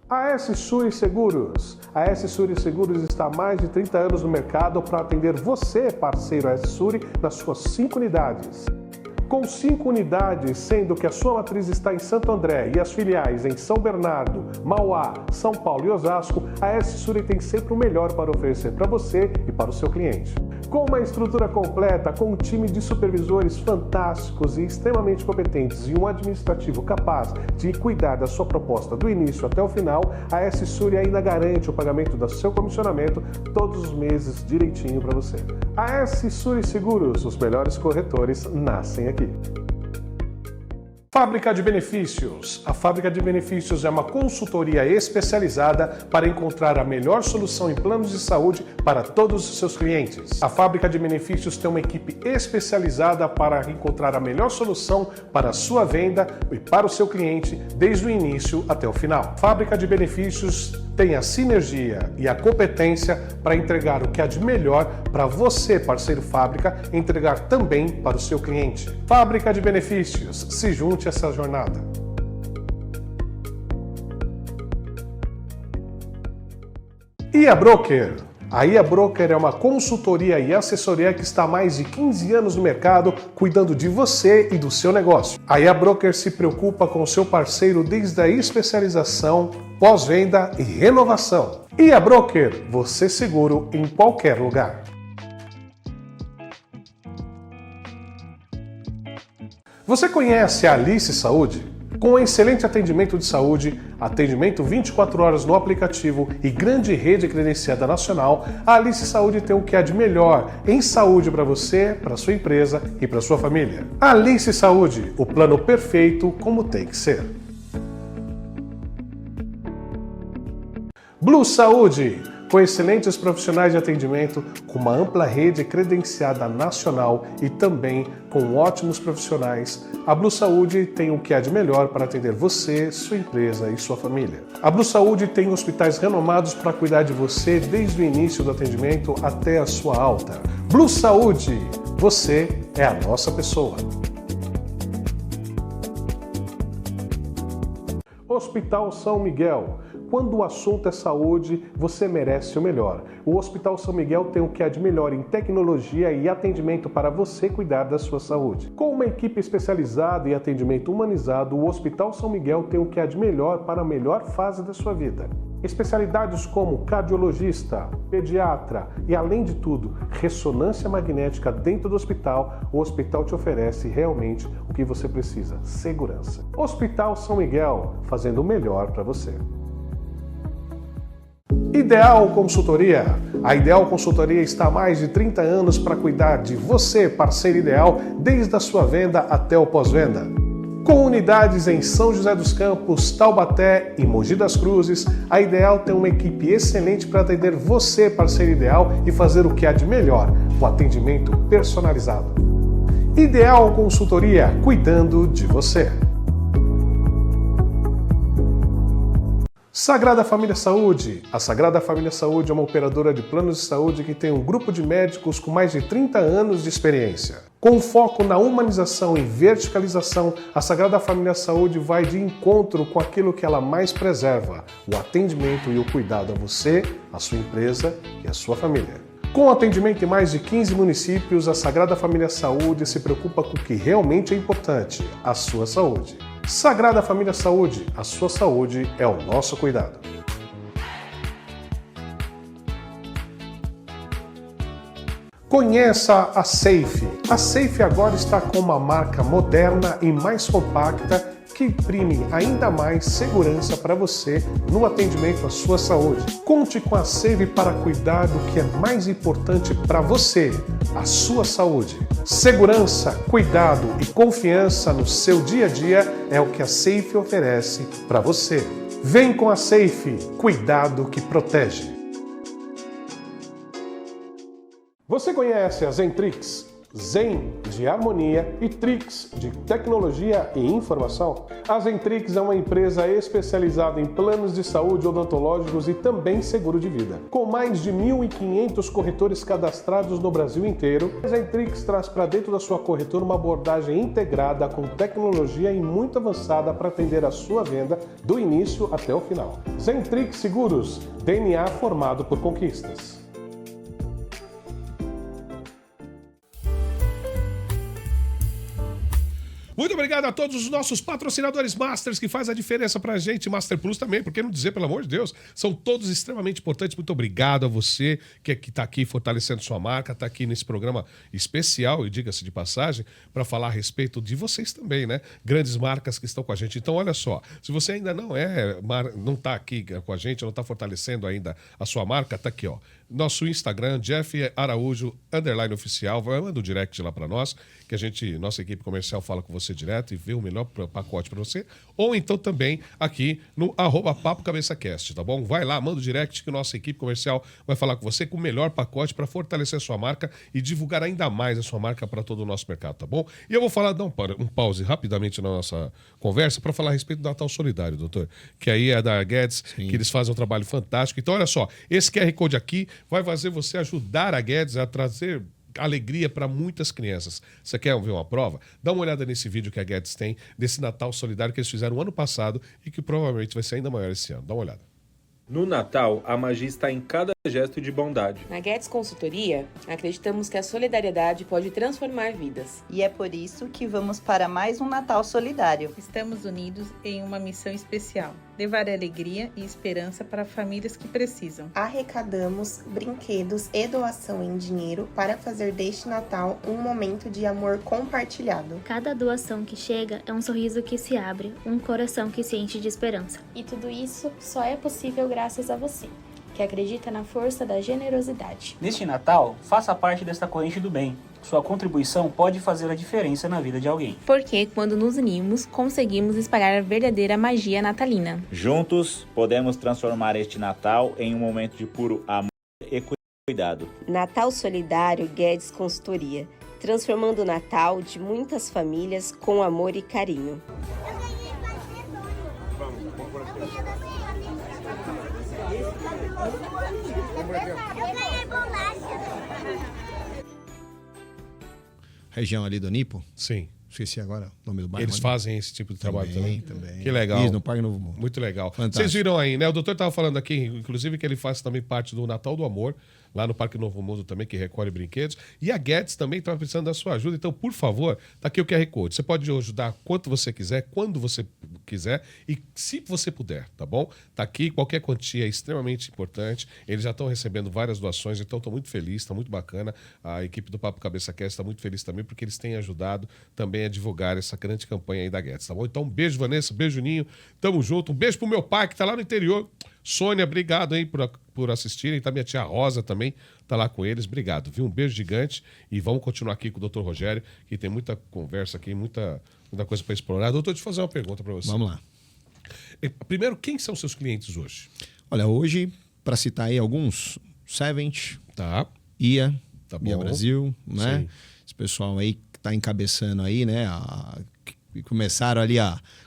A S Suri Seguros. A S Suri Seguros está há mais de 30 anos no mercado para atender você, parceiro S Suri, nas suas 5 unidades. Com 5 unidades, sendo que a sua matriz está em Santo André e as filiais em São Bernardo, Mauá, São Paulo e Osasco, a S Suri tem sempre o melhor para oferecer para você e para o seu cliente. Com uma estrutura completa, com um time de supervisores fantásticos e extremamente competentes e um administrativo capaz de cuidar da sua proposta do início até o final, a S Suri ainda garante o pagamento do seu comissionamento todos os meses direitinho para você. A S Suri Seguros, os melhores corretores nascem aqui. Fábrica de Benefícios. A Fábrica de Benefícios é uma consultoria especializada para encontrar a melhor solução em planos de saúde para todos os seus clientes. A Fábrica de Benefícios tem uma equipe especializada para encontrar a melhor solução para a sua venda e para o seu cliente, desde o início até o final. Fábrica de Benefícios tem a sinergia e a competência para entregar o que há de melhor para você, parceiro fábrica, entregar também para o seu cliente. Fábrica de Benefícios, se junte a essa jornada. IA Broker. A IA Broker é uma consultoria e assessoria que está há mais de 15 anos no mercado, cuidando de você e do seu negócio. A IA Broker se preocupa com o seu parceiro desde a especialização, pós-venda e renovação. IA Broker, você seguro em qualquer lugar. Você conhece a Alice Saúde? Com excelente atendimento de saúde, atendimento 24 horas no aplicativo e grande rede credenciada nacional, a Alice Saúde tem o que há de melhor em saúde para você, para sua empresa e para sua família. Alice Saúde, o plano perfeito como tem que ser. Blue Saúde, com excelentes profissionais de atendimento, com uma ampla rede credenciada nacional e também com ótimos profissionais, a Blue Saúde tem o que há de melhor para atender você, sua empresa e sua família. A Blue Saúde tem hospitais renomados para cuidar de você desde o início do atendimento até a sua alta. Blue Saúde, você é a nossa pessoa. Hospital São Miguel. Quando o assunto é saúde, você merece o melhor. O Hospital São Miguel tem o que há de melhor em tecnologia e atendimento para você cuidar da sua saúde. Com uma equipe especializada e atendimento humanizado, o Hospital São Miguel tem o que há de melhor para a melhor fase da sua vida. Especialidades como cardiologista, pediatra e, além de tudo, ressonância magnética dentro do hospital, o hospital te oferece realmente o que você precisa: segurança. Hospital São Miguel, fazendo o melhor para você. Ideal Consultoria. A Ideal Consultoria está há mais de 30 anos para cuidar de você, parceiro ideal, desde a sua venda até o pós-venda. Com unidades em São José dos Campos, Taubaté e Mogi das Cruzes, a Ideal tem uma equipe excelente para atender você, parceiro ideal, e fazer o que há de melhor, o atendimento personalizado. Ideal Consultoria, cuidando de você. Sagrada Família Saúde. A Sagrada Família Saúde é uma operadora de planos de saúde que tem um grupo de médicos com mais de 30 anos de experiência. Com foco na humanização e verticalização, a Sagrada Família Saúde vai de encontro com aquilo que ela mais preserva: o atendimento e o cuidado a você, a sua empresa e a sua família. Com atendimento em mais de 15 municípios, a Sagrada Família Saúde se preocupa com o que realmente é importante: a sua saúde. Sagrada Família Saúde, a sua saúde é o nosso cuidado. Conheça a Safe. A Safe agora está com uma marca moderna e mais compacta que imprime ainda mais segurança para você no atendimento à sua saúde. Conte com a Safe para cuidar do que é mais importante para você, a sua saúde. Segurança, cuidado e confiança no seu dia a dia é o que a Safe oferece para você. Vem com a Safe, cuidado que protege. Você conhece a Zentrix? Zen, de harmonia, e Trix, de tecnologia e informação? A Zentrix é uma empresa especializada em planos de saúde odontológicos e também seguro de vida. Com mais de 1.500 corretores cadastrados no Brasil inteiro, a Zentrix traz para dentro da sua corretora uma abordagem integrada com tecnologia e muito avançada para atender a sua venda do início até o final. Zentrix Seguros, DNA formado por conquistas. Muito obrigado a todos os nossos patrocinadores Masters que faz a diferença pra gente, Master Plus também, por que não dizer, pelo amor de Deus, são todos extremamente importantes. Muito obrigado a você que está aqui fortalecendo sua marca, está aqui nesse programa especial, e diga-se de passagem, para falar a respeito de vocês também, né? Grandes marcas que estão com a gente. Então, olha só, se você ainda não está aqui com a gente, não está fortalecendo ainda a sua marca, tá aqui, ó. Nosso Instagram, Jeff Araújo, _oficial, manda um direct lá para nós, que nossa equipe comercial fala com você direto e vê o melhor pacote para você. Ou então também aqui no @PapoCabeçaCast, tá bom? Vai lá, manda um direct que nossa equipe comercial vai falar com você com o melhor pacote para fortalecer a sua marca e divulgar ainda mais a sua marca para todo o nosso mercado, tá bom? E eu vou falar, dar um pause rapidamente na nossa conversa para falar a respeito do Natal Solidário, doutor, que aí é da Guedes, que eles fazem um trabalho fantástico. Então, olha só, esse QR Code aqui vai fazer você ajudar a Guedes a trazer alegria para muitas crianças. Você quer ver uma prova? Dá uma olhada nesse vídeo que a Guedes tem desse Natal Solidário que eles fizeram ano passado e que provavelmente vai ser ainda maior esse ano. Dá uma olhada. No Natal, a magia está em cada gesto de bondade. Na Guedes Consultoria, acreditamos que a solidariedade pode transformar vidas. E é por isso que vamos para mais um Natal Solidário. Estamos unidos em uma missão especial: levar alegria e esperança para famílias que precisam. Arrecadamos brinquedos e doação em dinheiro para fazer deste Natal um momento de amor compartilhado. Cada doação que chega é um sorriso que se abre, um coração que se enche de esperança. E tudo isso só é possível graças a você, que acredita na força da generosidade. Neste Natal, faça parte desta corrente do bem. Sua contribuição pode fazer a diferença na vida de alguém. Porque quando nos unimos, conseguimos espalhar a verdadeira magia natalina. Juntos, podemos transformar este Natal em um momento de puro amor e cuidado. Natal Solidário Guedes Consultoria, transformando o Natal de muitas famílias com amor e carinho. Região ali do Nipo? Sim. Esqueci agora o nome do bairro. Eles fazem esse tipo de trabalho também? Também. Que legal. Isso, no Parque Novo Mundo. Muito legal. Fantástico. Vocês viram aí, né? O doutor estava falando aqui, inclusive, que ele faz também parte do Natal do Amor, lá no Parque Novo Mundo também, que recolhe brinquedos. E a Guedes também está precisando da sua ajuda. Então, por favor, tá aqui o QR Code. Você pode ajudar quanto você quiser, quando você quiser e se você puder, tá bom? Tá aqui, qualquer quantia é extremamente importante. Eles já estão recebendo várias doações, então estou muito feliz, está muito bacana. A equipe do Papo Cabeça Cast está muito feliz também, porque eles têm ajudado também a divulgar essa grande campanha aí da Guedes, tá bom? Então, um beijo, Vanessa, um beijo, Ninho. Tamo junto. Um beijo pro meu pai, que tá lá no interior. Sônia, obrigado aí por assistirem. Tá minha tia Rosa também, tá lá com eles. Obrigado, viu? Um beijo gigante. E vamos continuar aqui com o Dr. Rogério, que tem muita conversa aqui, muita coisa para explorar. Doutor, deixa eu fazer uma pergunta para você. Vamos lá. Primeiro, quem são seus clientes hoje? Olha, hoje, para citar aí alguns, Sevent, tá. IA, tá IA Brasil, né? Sim. Esse pessoal aí que tá encabeçando aí, né? Que começaram ali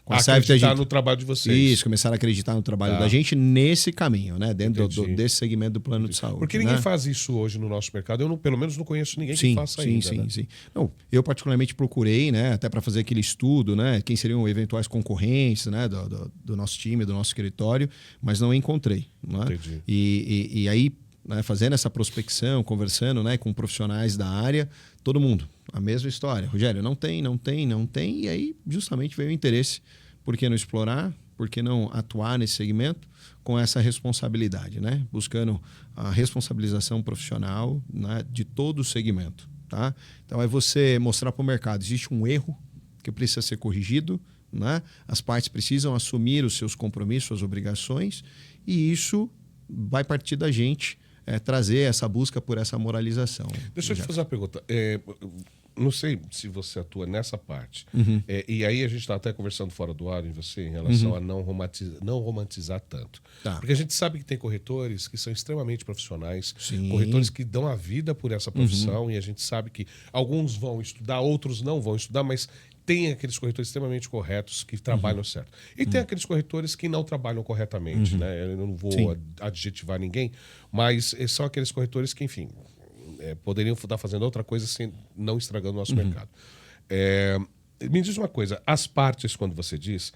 com a acreditar no trabalho de vocês. Isso, começaram a acreditar no trabalho da gente nesse caminho, né? Dentro desse segmento do plano de saúde. Porque ninguém faz isso hoje no nosso mercado. Eu, pelo menos, não conheço ninguém que faça ainda. Sim. Não, eu, particularmente, procurei, né? Até para fazer aquele estudo, né? Quem seriam eventuais concorrentes, né? Do nosso time, do nosso escritório, mas não encontrei. Né? Entendi. E aí, né, fazendo essa prospecção, conversando, né, com profissionais da área, todo mundo, a mesma história. Rogério, não tem. E aí, justamente, veio o interesse. Por que não explorar? Por que não atuar nesse segmento com essa responsabilidade, né? Buscando a responsabilização profissional, né, de todo o segmento, tá? Então, é você mostrar para o mercado, existe um erro que precisa ser corrigido, né? As partes precisam assumir os seus compromissos, suas obrigações, e isso vai partir da gente trazer essa busca por essa moralização. Deixa eu te fazer uma pergunta. Não sei se você atua nessa parte. E aí a gente está até conversando fora do ar em você em relação a não romantizar tanto. Tá. Porque a gente sabe que tem corretores que são extremamente profissionais, Sim. corretores que dão a vida por essa profissão, e a gente sabe que alguns vão estudar, outros não vão estudar, mas tem aqueles corretores extremamente corretos que trabalham certo. E tem aqueles corretores que não trabalham corretamente, né? Eu não vou adjetivar ninguém, mas são aqueles corretores que, enfim, poderiam estar fazendo outra coisa sem não estragando o nosso mercado. Me diz uma coisa, as partes, quando você diz,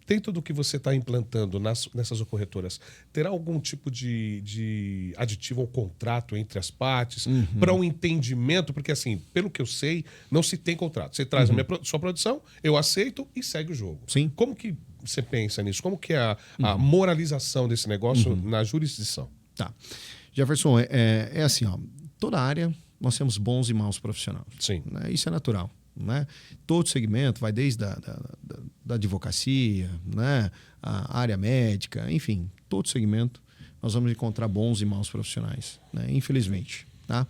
dentro do que você está implantando nessas corretoras, terá algum tipo de aditivo ou contrato entre as partes para um entendimento? Porque, assim, pelo que eu sei, não se tem contrato. Você traz a sua produção, eu aceito e segue o jogo. Sim. Como que você pensa nisso? Como que é a moralização desse negócio na jurisdição? Tá. Jefferson, é assim, ó, toda área nós temos bons e maus profissionais. Sim. Né? Isso é natural. Né? Todo segmento vai desde da advocacia, né? A área médica, enfim, todo segmento nós vamos encontrar bons e maus profissionais, né? Infelizmente. Tá?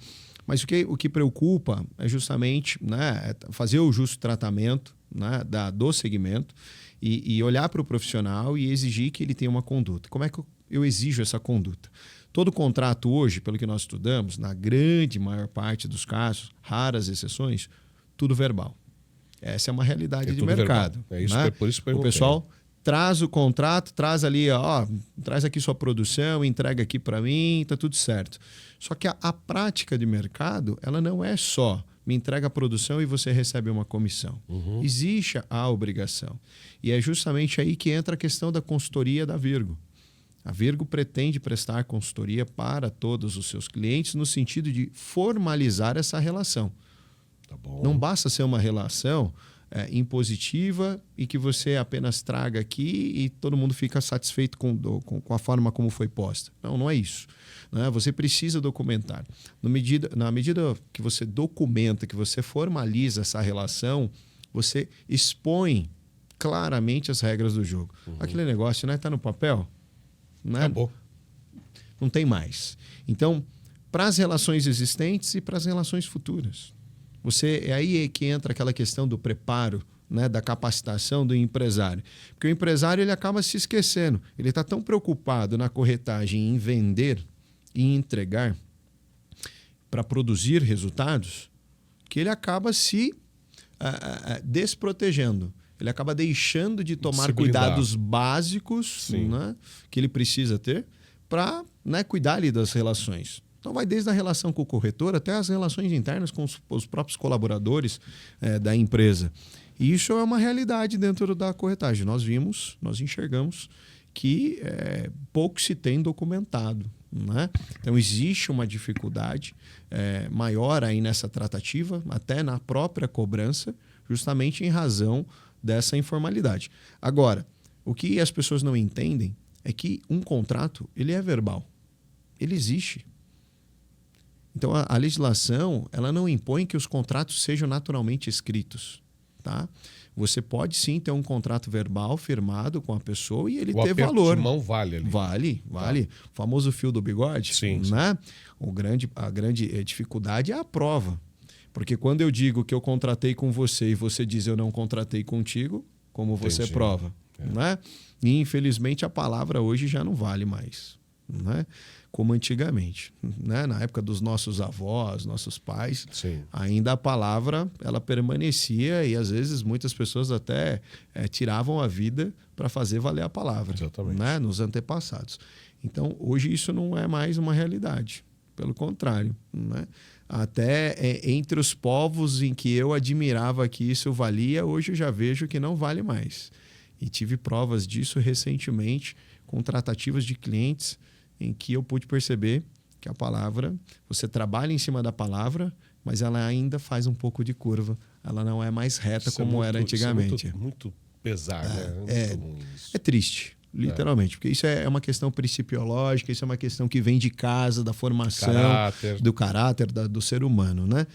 Mas o que preocupa é justamente, né, fazer o justo tratamento, né, do segmento e olhar para o profissional e exigir que ele tenha uma conduta. Como é que eu exijo essa conduta? Todo contrato hoje, pelo que nós estudamos, na grande maior parte dos casos, raras exceções, tudo verbal. Essa é uma realidade de mercado. Verbal. É isso, né? por isso que o pessoal traz o contrato, traz ali, traz aqui sua produção, entrega aqui para mim, tá tudo certo. Só que a prática de mercado, ela não é só me entrega a produção e você recebe uma comissão. Existe a obrigação. E é justamente aí que entra a questão da consultoria da Virgo. A Virgo pretende prestar consultoria para todos os seus clientes no sentido de formalizar essa relação. Tá bom. Não basta ser uma relação impositiva e que você apenas traga aqui e todo mundo fica satisfeito com a forma como foi posta. Não, não é isso. Né? Você precisa documentar. Na medida que você documenta, que você formaliza essa relação, você expõe claramente as regras do jogo. Aquele negócio, né? Tá no papel? Né? Acabou. Não tem mais. Então, para as relações existentes e para as relações futuras. É aí que entra aquela questão do preparo, né, da capacitação do empresário. Porque o empresário ele acaba se esquecendo. Ele está tão preocupado na corretagem, em vender e entregar para produzir resultados, que ele acaba se desprotegendo. Ele acaba deixando de tomar cuidados básicos, né, que ele precisa ter para, né, cuidar ali das relações. Então vai desde a relação com o corretor até as relações internas com os próprios colaboradores da empresa. E isso é uma realidade dentro da corretagem. Nós enxergamos que pouco se tem documentado. Né? Então existe uma dificuldade maior aí nessa tratativa, até na própria cobrança, justamente em razão dessa informalidade. Agora, o que as pessoas não entendem é que um contrato ele é verbal. Ele existe. Então, a legislação ela não impõe que os contratos sejam naturalmente escritos. Tá? Você pode sim ter um contrato verbal firmado com a pessoa e ele ter valor. De mão vale ali. Vale. O famoso fio do bigode. Sim. Né? A grande dificuldade é a prova. Porque quando eu digo que eu contratei com você e você diz eu não contratei contigo, como você prova? Né? E infelizmente a palavra hoje já não vale mais. Né? Como antigamente, né? Na época dos nossos avós, nossos pais, ainda a palavra ela permanecia e às vezes muitas pessoas até tiravam a vida para fazer valer a palavra, né? Nos antepassados. Então hoje isso não é mais uma realidade, pelo contrário, né? Até entre os povos em que eu admirava que isso valia, hoje eu já vejo que não vale mais. E tive provas disso recentemente com tratativas de clientes em que eu pude perceber que a palavra, você trabalha em cima da palavra, mas ela ainda faz um pouco de curva. Ela não é mais reta como era antigamente. Isso é muito pesado, né? É triste, literalmente. Porque isso é uma questão principiológica, isso é uma questão que vem de casa, da formação, do caráter do ser humano, né?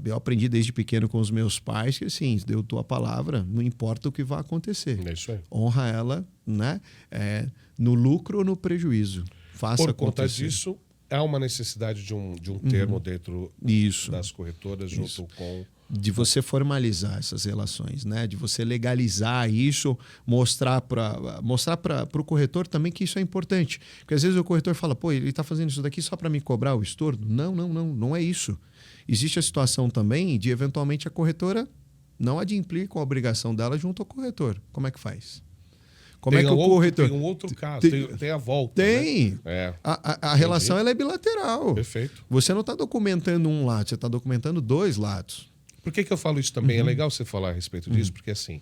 Eu aprendi desde pequeno com os meus pais que, assim, deu tua palavra, não importa o que vai acontecer. É isso aí. Honra ela, né? No lucro ou no prejuízo. Faça Por conta acontecer. disso, há uma necessidade de um termo dentro das corretoras junto com... De você formalizar essas relações, né? De você legalizar isso, mostrar para o corretor também que isso é importante. Porque às vezes o corretor fala, pô, ele está fazendo isso daqui só para me cobrar o estorno. Não é isso. Existe a situação também de, eventualmente, a corretora não adimplir com a obrigação dela junto ao corretor. Como é que faz? Como é que o corretor... Tem um outro caso, tem a volta. Tem. Né? A relação ela é bilateral. Perfeito. Você não está documentando um lado, você está documentando dois lados. Por que eu falo isso também? É legal você falar a respeito disso, porque assim,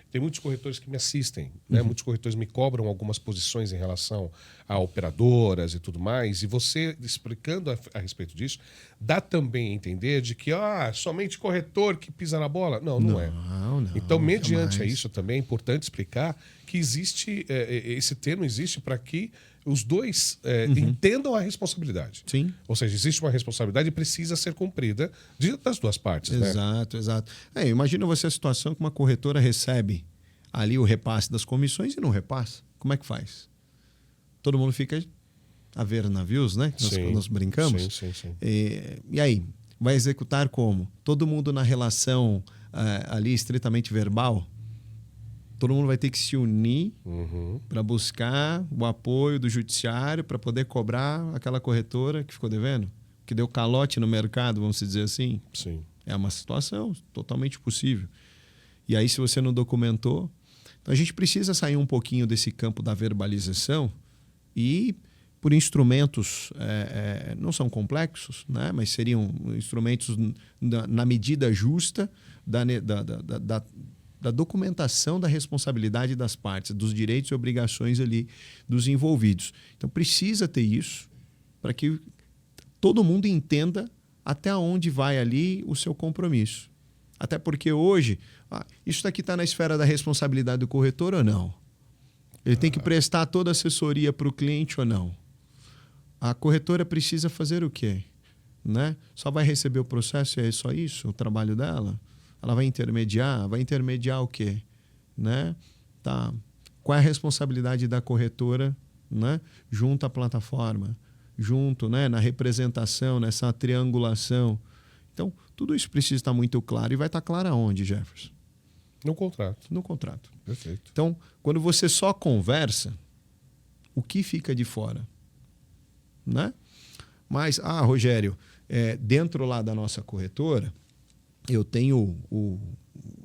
tem muitos corretores que me assistem, né? Muitos corretores me cobram algumas posições em relação a operadoras e tudo mais, e você explicando a respeito disso, dá também a entender de que somente corretor que pisa na bola. Não é. Então, mediante a isso também é importante explicar que existe, esse termo existe para que os dois entendam a responsabilidade. Sim. Ou seja, existe uma responsabilidade e precisa ser cumprida das duas partes. Exato. Imagina você a situação que uma corretora recebe ali o repasse das comissões e não repassa. Como é que faz? Todo mundo fica a ver navios, né? Nós brincamos. Sim. E aí? Vai executar como? Todo mundo na relação ali estritamente verbal? Todo mundo vai ter que se unir para buscar o apoio do judiciário para poder cobrar aquela corretora que ficou devendo, que deu calote no mercado, vamos dizer assim. Sim. É uma situação totalmente possível. E aí, se você não documentou... Então, a gente precisa sair um pouquinho desse campo da verbalização e, por instrumentos, não são complexos, né? Mas seriam instrumentos na medida justa da documentação da responsabilidade das partes, dos direitos e obrigações ali dos envolvidos. Então, precisa ter isso para que todo mundo entenda até onde vai ali o seu compromisso. Até porque hoje, isso daqui está na esfera da responsabilidade do corretor ou não? Ele tem que prestar toda a assessoria para o cliente ou não? A corretora precisa fazer o quê? Né? Só vai receber o processo e é só isso o trabalho dela? Ela vai intermediar? Vai intermediar o quê? Né? Tá. Qual é a responsabilidade da corretora, né? Junto à plataforma? Junto, né? Na representação, nessa triangulação. Então, tudo isso precisa estar muito claro. E vai estar claro aonde, Jefferson? No contrato. No contrato. Perfeito. Então, quando você só conversa, o que fica de fora? Né? Mas, Rogério, dentro lá da nossa corretora, eu tenho o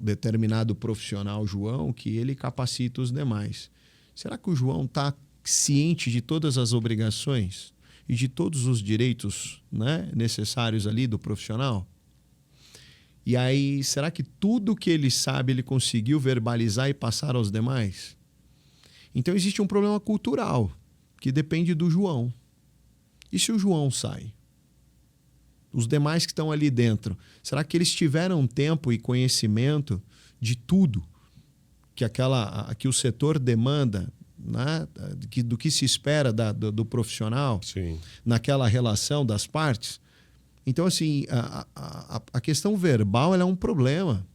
determinado profissional, João, que ele capacita os demais. Será que o João está ciente de todas as obrigações e de todos os direitos, né, necessários ali do profissional? E aí, será que tudo que ele sabe ele conseguiu verbalizar e passar aos demais? Então existe um problema cultural que depende do João. E se o João sai? Os demais que estão ali dentro, será que eles tiveram tempo e conhecimento de tudo que o setor demanda, né? Do que se espera do profissional? Sim. Naquela relação das partes? Então, assim, a questão verbal ela é um problema,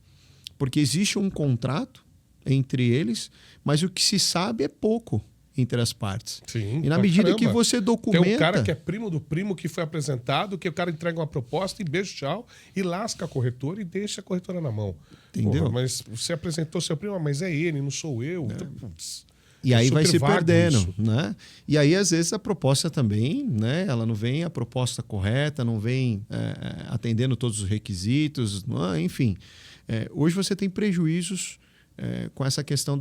porque existe um contrato entre eles, mas o que se sabe é pouco entre as partes. Sim, e na medida que você documenta... Tem um cara que é primo do primo que foi apresentado, que o cara entrega uma proposta e beijo, tchau, e lasca a corretora e deixa a corretora na mão. Entendeu? Porra, mas você apresentou seu primo, mas é ele, não sou eu. Então, putz, e aí vai se perdendo, isso. Né? E aí, às vezes, a proposta também, né? Ela não vem a proposta correta, não vem atendendo todos os requisitos, enfim. Hoje você tem prejuízos com essa questão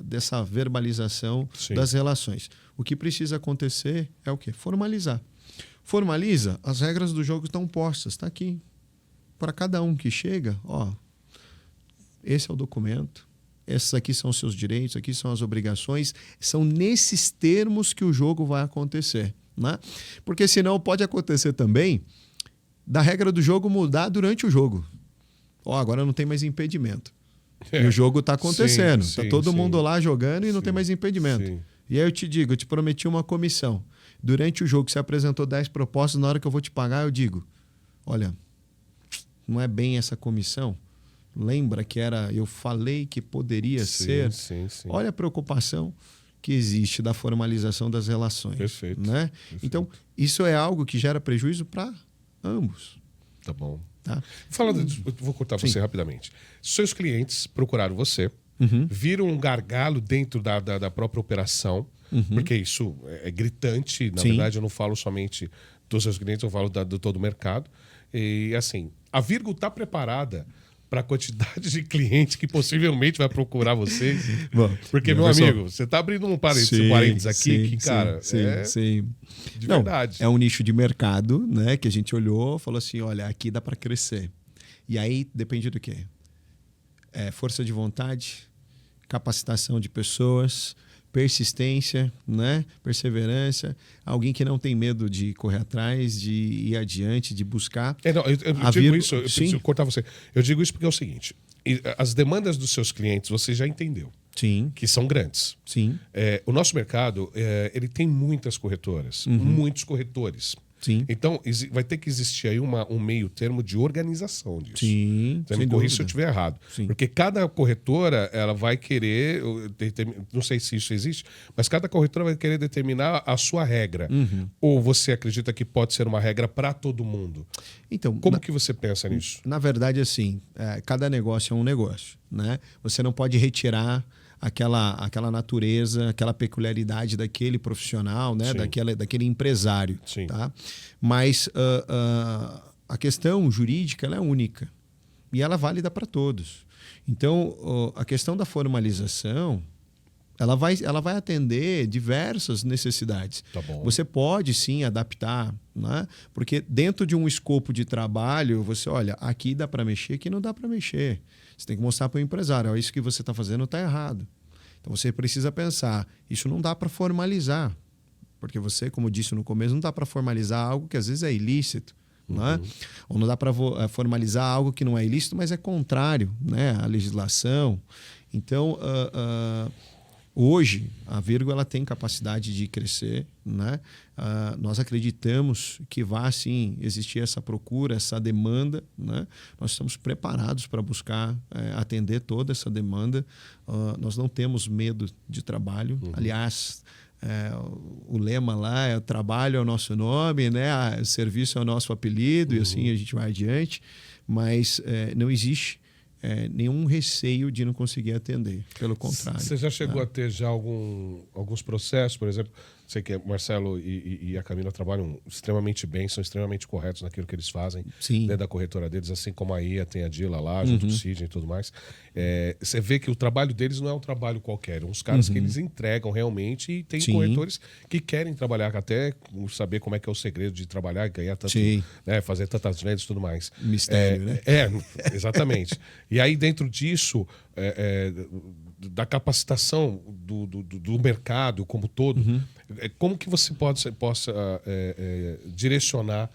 dessa verbalização das relações. O que precisa acontecer é o quê? Formalizar. Formaliza, as regras do jogo estão postas, está aqui. Para cada um que chega, esse é o documento, esses aqui são os seus direitos, aqui são as obrigações, são nesses termos que o jogo vai acontecer. Né? Porque senão pode acontecer também da regra do jogo mudar durante o jogo. Agora não tem mais impedimento. E o jogo está acontecendo. Está todo mundo lá jogando e não tem mais impedimento. Sim. E aí eu te digo, eu te prometi uma comissão. Durante o jogo, você apresentou 10 propostas, na hora que eu vou te pagar, eu digo, olha, não é bem essa comissão. Lembra que eu falei que poderia ser? Sim. Olha a preocupação que existe da formalização das relações. Perfeito. Né? Perfeito. Então, isso é algo que gera prejuízo para ambos. Tá bom. Tá? Vou cortar você rapidamente. Seus clientes procuraram você, viram um gargalo dentro da própria operação, porque isso é gritante. Na verdade, eu não falo somente dos seus clientes, eu falo de todo o mercado. E assim, a Virgo está preparada para a quantidade de clientes que possivelmente vai procurar vocês. Bom, porque, meu amigo, você está abrindo um parênteses aqui que, cara, de verdade. É um nicho de mercado, né, que a gente olhou, falou assim, olha, aqui dá para crescer. E aí depende do quê? Força de vontade, capacitação de pessoas, persistência, né? Perseverança, alguém que não tem medo de correr atrás, de ir adiante, de buscar. Eu digo isso, eu preciso cortar você. Eu digo isso porque é o seguinte, as demandas dos seus clientes você já entendeu. Sim. Que são grandes. Sim. O nosso mercado, ele tem muitas corretoras, muitos corretores. Sim. Então, vai ter que existir aí um meio termo de organização disso. Sim. Você me corrija se eu estiver errado. Sim. Porque cada corretora, ela vai querer, não sei se isso existe, mas cada corretora vai querer determinar a sua regra. Ou você acredita que pode ser uma regra para todo mundo? Então, como que você pensa nisso? Na verdade, assim, cada negócio é um negócio, né? Você não pode retirar aquela natureza, aquela peculiaridade daquele profissional, né? daquele empresário. Sim. Tá? Mas a questão jurídica ela é única e ela é válida para todos. Então, a questão da formalização ela vai atender diversas necessidades. Tá bom. Você pode, sim, adaptar, né? Porque dentro de um escopo de trabalho, você olha, aqui dá para mexer, aqui não dá para mexer. Você tem que mostrar para o empresário, ó, isso que você está fazendo está errado. Então você precisa pensar, isso não dá para formalizar. Porque você, como disse no começo, não dá para formalizar algo que às vezes é ilícito. Né? Ou não dá para formalizar algo que não é ilícito, mas é contrário, né, à legislação. Então, hoje, a Virgo ela tem capacidade de crescer. Né? Nós acreditamos que vai, sim, existir essa procura, essa demanda. Né? Nós estamos preparados para buscar atender toda essa demanda. Nós não temos medo de trabalho. Aliás, o lema lá é: o trabalho é o nosso nome, né? O serviço é o nosso apelido, e assim a gente vai adiante. Mas não existe nenhum receio de não conseguir atender. Pelo contrário. Você já chegou a ter já alguns processos, por exemplo? Sei que o Marcelo e a Camila trabalham extremamente bem, são extremamente corretos naquilo que eles fazem dentro da corretora deles, assim como a IA tem a Dila lá, junto com o Sidney e tudo mais. Você vê que o trabalho deles não é um trabalho qualquer, uns caras que eles entregam realmente, e tem corretores que querem trabalhar, até saber como é que é o segredo de trabalhar e ganhar tanto, né, fazer tantas vendas e tudo mais. Mistério, né? Exatamente. E aí, dentro disso, da capacitação do mercado como todo, como que você possa direcionar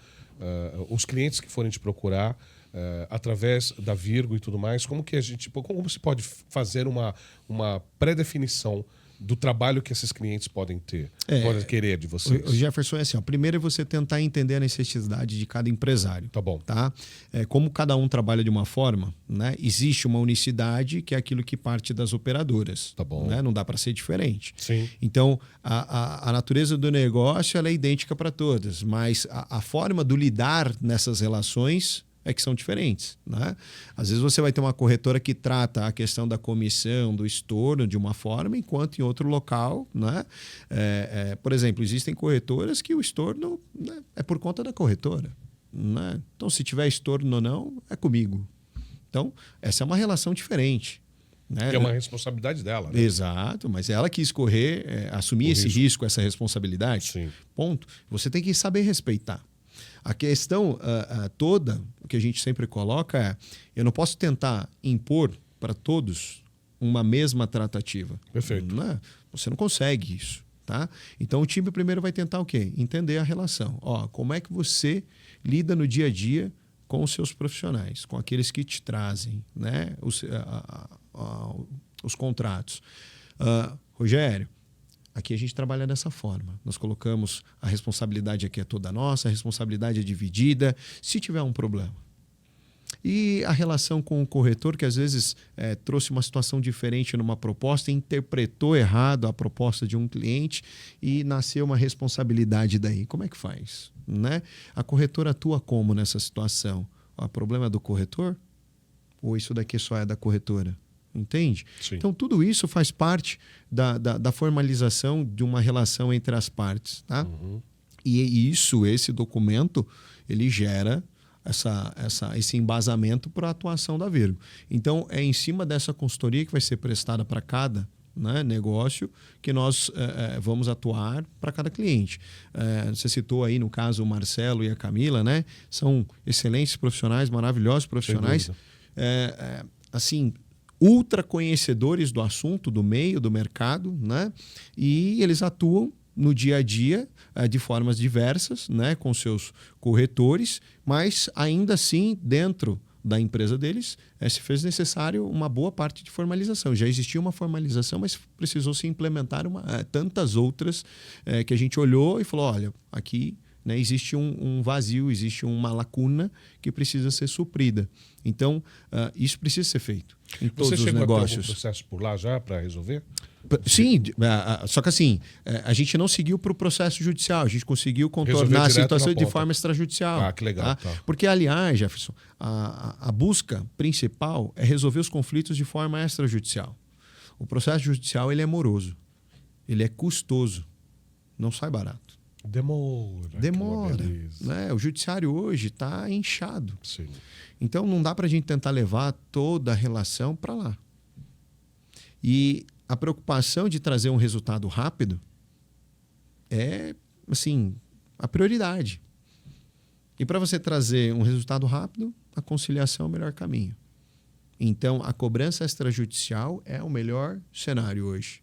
os clientes que forem te procurar através da Virgo e tudo mais, como você pode fazer uma pré-definição do trabalho que esses clientes podem ter, podem querer de vocês? O Jefferson, é assim, primeiro é você tentar entender a necessidade de cada empresário. Tá bom. Tá? Como cada um trabalha de uma forma, né? Existe uma unicidade, que é aquilo que parte das operadoras. Tá bom. Né? Não dá para ser diferente. Sim. Então, a natureza do negócio ela é idêntica para todas, mas a forma do lidar nessas relações é que são diferentes. Né? Às vezes você vai ter uma corretora que trata a questão da comissão, do estorno de uma forma, enquanto em outro local, né? Por exemplo, existem corretoras que o estorno, né, é por conta da corretora. Né? Então, se tiver estorno ou não, é comigo. Então, essa é uma relação diferente. Né? Que é uma responsabilidade dela. Né? Exato, mas ela quis assumir esse risco, essa responsabilidade. Sim. Ponto. Você tem que saber respeitar. A questão toda, o que a gente sempre coloca é: eu não posso tentar impor para todos uma mesma tratativa. Perfeito. Não, você não consegue isso. Tá? Então o time primeiro vai tentar o quê? Entender a relação. Como é que você lida no dia a dia com os seus profissionais, com aqueles que te trazem, né, os contratos. Rogério, aqui a gente trabalha dessa forma. Nós colocamos a responsabilidade aqui é toda nossa, a responsabilidade é dividida, se tiver um problema. E a relação com o corretor, que às vezes trouxe uma situação diferente numa proposta, interpretou errado a proposta de um cliente e nasceu uma responsabilidade daí. Como é que faz? Né? A corretora atua como nessa situação? O problema é do corretor? Ou isso daqui só é da corretora? Entende? Sim. Então, tudo isso faz parte da formalização de uma relação entre as partes. Tá? E esse documento, ele gera esse embasamento para a atuação da Virgo. Então, é em cima dessa consultoria que vai ser prestada para cada, né, negócio que nós vamos atuar para cada cliente. Você citou aí, no caso, o Marcelo e a Camila, né? São excelentes profissionais, maravilhosos profissionais. Assim, ultra conhecedores do assunto, do meio, do mercado, né? E eles atuam no dia a dia de formas diversas, né, com seus corretores, mas ainda assim, dentro da empresa deles, se fez necessário uma boa parte de formalização. Já existia uma formalização, mas precisou se implementar tantas outras que a gente olhou e falou: olha, aqui, né, existe um vazio, existe uma lacuna que precisa ser suprida. Então, isso precisa ser feito em todos os negócios. Você chegou a ter algum processo por lá já para resolver? Sim, só que assim, a gente não seguiu para o processo judicial, a gente conseguiu contornar a situação de forma extrajudicial. Ah, que legal. Tá? Porque, aliás, Jefferson, a busca principal é resolver os conflitos de forma extrajudicial. O processo judicial, ele é moroso, ele é custoso, não sai barato. Demora. Né? O judiciário hoje está inchado. Sim. Então não dá para a gente tentar levar toda a relação para lá. E a preocupação de trazer um resultado rápido é, assim, a prioridade. E para você trazer um resultado rápido, a conciliação é o melhor caminho. Então, a cobrança extrajudicial é o melhor cenário hoje.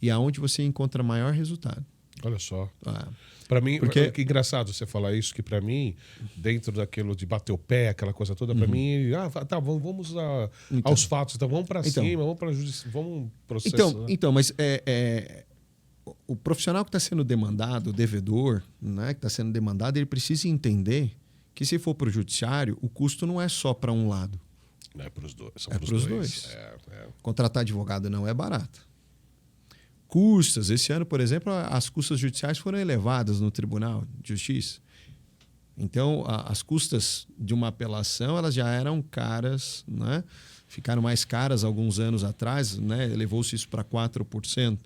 E aonde você encontra maior resultado. Olha só. Ah, Para mim, porque... que engraçado você falar isso, que para mim, dentro daquilo de bater o pé, aquela coisa toda, para mim, tá, vamos aos fatos, então vamos para cima, vamos para justiça, vamos processar. Então, mas o profissional que está sendo demandado, o devedor, né, que está sendo demandado, ele precisa entender que se for para o judiciário, o custo não é só para um lado. Não é para os dois. São é para os dois. É. Contratar advogado não é barato. Custas. Esse ano, por exemplo, as custas judiciais foram elevadas no Tribunal de Justiça. Então, as custas de uma apelação, elas já eram caras, né? Ficaram mais caras alguns anos atrás, né? Elevou-se isso para 4%.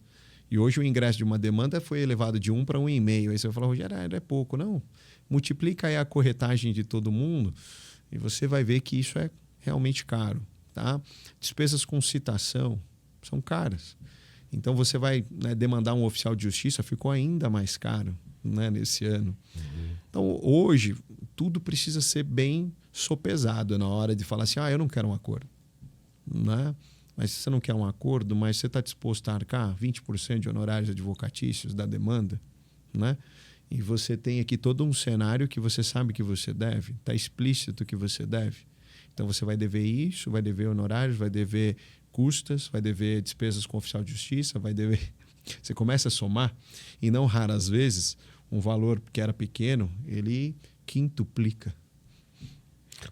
E hoje o ingresso de uma demanda foi elevado de 1 para 1,5. Aí você vai falar, Rogério, é pouco. Não. Multiplica aí a corretagem de todo mundo e você vai ver que isso é realmente caro. Tá? Despesas com citação são caras. Então você vai, né, demandar um oficial de justiça, ficou ainda mais caro, né, nesse ano. Então hoje tudo precisa ser bem sopesado na hora de falar assim, eu não quero um acordo. Né? Mas se você não quer um acordo, mas você está disposto a arcar 20% de honorários advocatícios da demanda, né? E você tem aqui todo um cenário que você sabe que você deve, está explícito que você deve. Então você vai dever isso, vai dever honorários, vai dever custas, vai dever despesas com oficial de justiça, vai dever... Você começa a somar e não raras vezes um valor que era pequeno, ele quintuplica.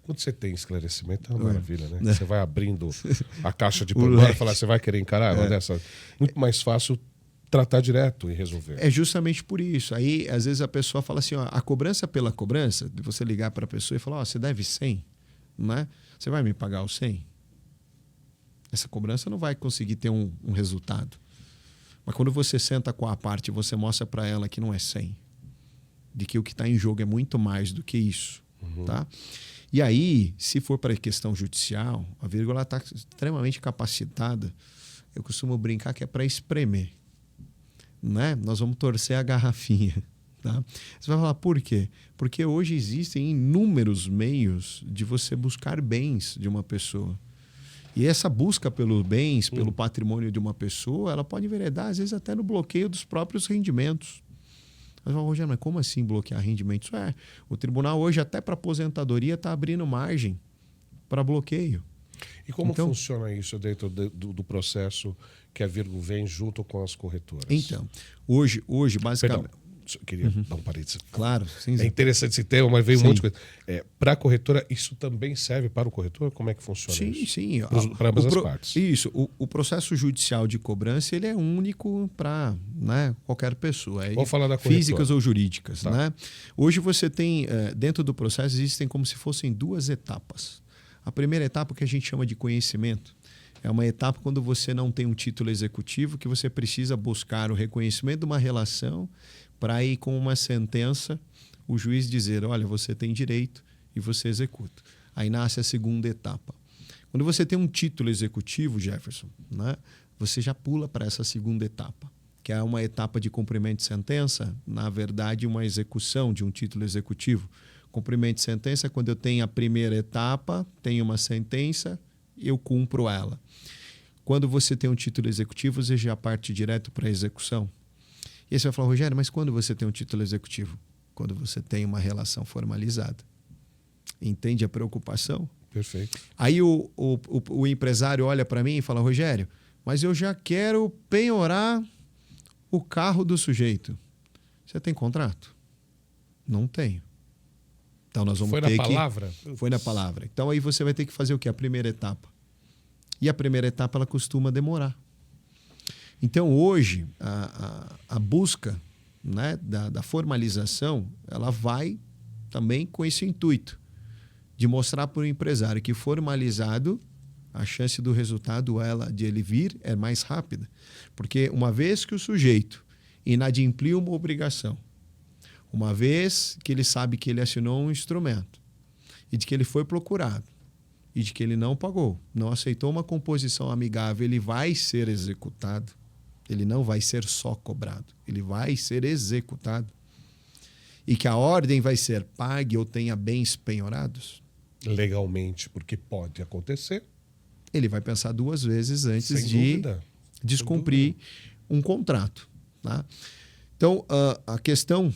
Quando você tem esclarecimento, é uma maravilha, né? Você vai abrindo a caixa de Pandora leque. e falar, você vai querer encarar uma dessa? Muito mais fácil tratar direto e resolver. É justamente por isso. Aí, às vezes, a pessoa fala assim, a cobrança pela cobrança, de você ligar para a pessoa e falar, você deve 100, né? Você vai me pagar os 100? Essa cobrança não vai conseguir ter um resultado. Mas quando você senta com a parte e você mostra para ela que não é 100, de que o que está em jogo é muito mais do que isso, tá? E aí, se for para a questão judicial, a vírgula está extremamente capacitada. Eu costumo brincar que é para espremer. Né? Nós vamos torcer a garrafinha. Tá? Você vai falar, por quê? Porque hoje existem inúmeros meios de você buscar bens de uma pessoa. E essa busca pelos bens, pelo patrimônio de uma pessoa, ela pode enveredar, às vezes, até no bloqueio dos próprios rendimentos. Mas, Rogério, mas como assim bloquear rendimentos? O tribunal hoje, até para aposentadoria, está abrindo margem para bloqueio. E como funciona isso dentro do processo que a Virgo vem junto com as corretoras? Então, hoje basicamente... Perdão, queria dar um parênteses. Claro. Sim. É interessante esse tema, mas veio um monte de coisa. Para a corretora, isso também serve para o corretor? Como é que funciona isso? Sim. Para ambas as partes. Isso. O processo judicial de cobrança, ele é único para, né, qualquer pessoa. Vamos falar da corretora. Físicas ou jurídicas. Tá. Né? Hoje você tem, dentro do processo, existem como se fossem 2 etapas. A primeira etapa, que a gente chama de conhecimento, é uma etapa quando você não tem um título executivo, que você precisa buscar o reconhecimento de uma relação para ir com uma sentença, o juiz dizer, olha, você tem direito e você executa. Aí nasce a segunda etapa. Quando você tem um título executivo, Jefferson, né, você já pula para essa segunda etapa, que é uma etapa de cumprimento de sentença, na verdade, uma execução de um título executivo. Cumprimento de sentença é quando eu tenho a primeira etapa, tenho uma sentença, eu cumpro ela. Quando você tem um título executivo, você já parte direto para a execução. E aí você vai falar, Rogério, mas quando você tem um título executivo? Quando você tem uma relação formalizada. Entende a preocupação? Perfeito. Aí o empresário olha para mim e fala, Rogério, mas eu já quero penhorar o carro do sujeito. Você tem contrato? Não tenho. Então nós vamos ter que... Foi na palavra? Foi na palavra. Então aí você vai ter que fazer o quê? A primeira etapa. E a primeira etapa ela costuma demorar. Então hoje a busca, né, da formalização, ela vai também com esse intuito de mostrar para o empresário que formalizado, a chance do resultado de ele vir é mais rápida. Porque uma vez que o sujeito inadimpliu uma obrigação, uma vez que ele sabe que ele assinou um instrumento e de que ele foi procurado e de que ele não pagou, não aceitou uma composição amigável, ele vai ser executado. Ele não vai ser só cobrado, ele vai ser executado. E que a ordem vai ser pague ou tenha bens penhorados. Legalmente, porque pode acontecer. Ele vai pensar 2 vezes antes Sem de dúvida. descumprir um contrato. Tá? Então, a questão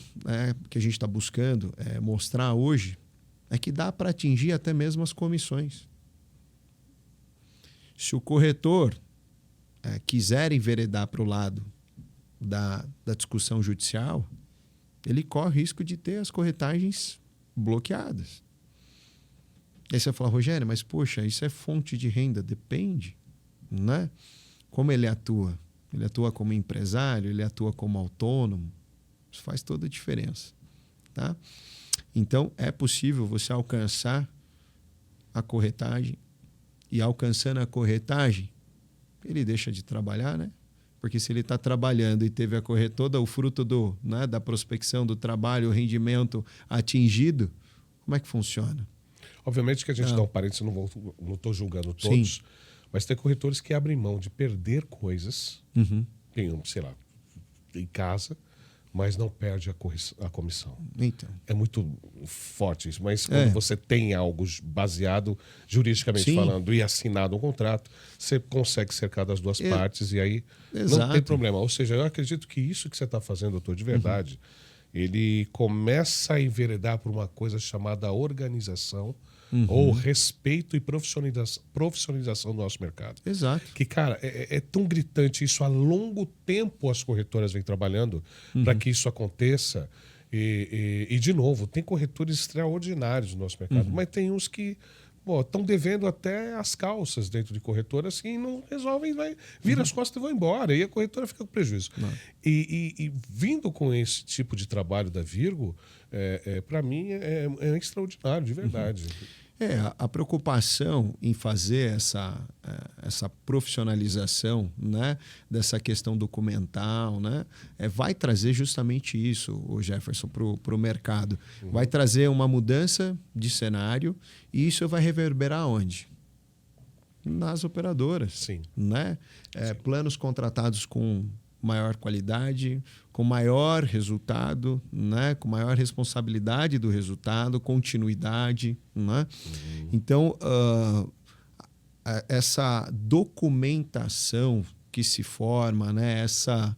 que a gente está buscando mostrar hoje é que dá para atingir até mesmo as comissões. Se o corretor quiser enveredar para o lado da discussão judicial, ele corre risco de ter as corretagens bloqueadas. Aí você fala, Rogério, mas poxa, isso é fonte de renda? Depende, né? Como ele atua? Ele atua como empresário, ele atua como autônomo. Isso faz toda a diferença, tá? Então, é possível você alcançar a corretagem e, alcançando a corretagem, ele deixa de trabalhar, né? Porque se ele está trabalhando e teve a todo o fruto da prospecção do trabalho, o rendimento atingido, como é que funciona? Obviamente que a gente dá um parênteses, não estou julgando todos, sim, mas tem corretores que abrem mão de perder coisas, sei lá, em casa, mas não perde a comissão. Então. É muito forte isso, mas quando você tem algo baseado juridicamente sim, falando e assinado um contrato, você consegue cercar das duas partes e aí exato, não tem problema. Ou seja, eu acredito que isso que você está fazendo, doutor, de verdade, ele começa a enveredar por uma coisa chamada organização, ou respeito e profissionalização do nosso mercado. Exato. Que, cara, é tão gritante isso. Há longo tempo as corretoras vêm trabalhando para que isso aconteça. E, de novo, tem corretores extraordinários no nosso mercado, mas tem uns que estão devendo até as calças dentro de corretoras e não resolvem, vira as costas e vão embora. E a corretora fica com prejuízo. E vindo com esse tipo de trabalho da Virgo, para mim é extraordinário, de verdade. A preocupação em fazer essa profissionalização, né, dessa questão documental, né, vai trazer justamente isso, o Jefferson, para o mercado. Vai trazer uma mudança de cenário e isso vai reverberar onde? Nas operadoras. Sim. Né? Planos contratados com maior qualidade, com maior resultado, né? Com maior responsabilidade do resultado, continuidade. Né? Então, essa documentação que se forma, né? essa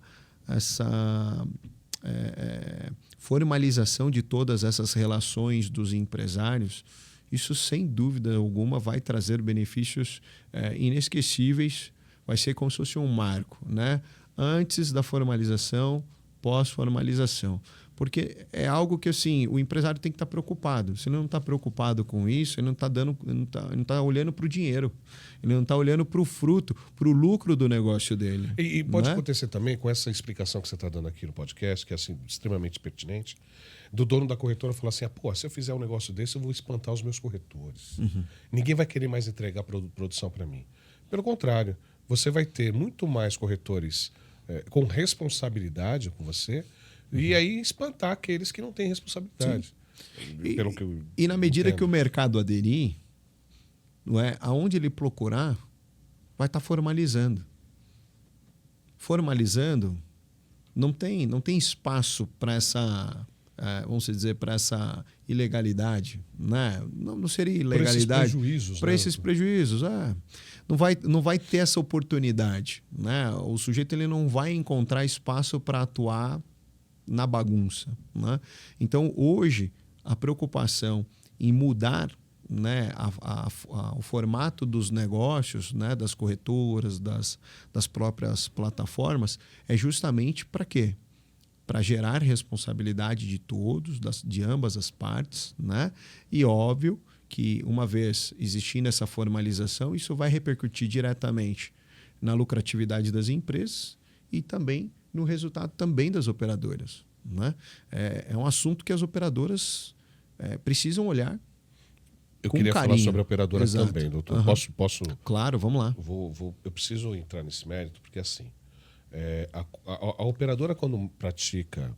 formalização de todas essas relações dos empresários, isso, sem dúvida alguma, vai trazer benefícios inesquecíveis, vai ser como se fosse um marco, né? Antes da formalização, pós-formalização. Porque é algo que, assim, o empresário tem que estar preocupado. Se ele não está preocupado com isso, ele não está olhando para o dinheiro. Ele não está olhando para o fruto, para o lucro do negócio dele. E pode acontecer também, com essa explicação que você está dando aqui no podcast, que é assim, extremamente pertinente, do dono da corretora falar assim, se eu fizer um negócio desse, eu vou espantar os meus corretores. Ninguém vai querer mais entregar produção para mim. Pelo contrário, você vai ter muito mais corretores com responsabilidade com você, e aí espantar aqueles que não têm responsabilidade. E na medida que o mercado aderir, não é, aonde ele procurar, vai estar formalizando. Formalizando, não tem espaço para essa, vamos dizer, para essa ilegalidade. Né? Não seria ilegalidade. Para esses prejuízos. Não vai ter essa oportunidade. Né? O sujeito ele não vai encontrar espaço para atuar na bagunça. Né? Então, hoje, a preocupação em mudar, né, o formato dos negócios, né, das corretoras, das próprias plataformas, é justamente para quê? Para gerar responsabilidade de todos, de ambas as partes, né? E óbvio que, uma vez existindo essa formalização, isso vai repercutir diretamente na lucratividade das empresas e também no resultado também das operadoras. Né? É um assunto que as operadoras precisam olhar. Eu queria falar sobre a operadora também, doutor. Posso? Claro, vamos lá. Eu preciso entrar nesse mérito, porque assim, a operadora, quando pratica...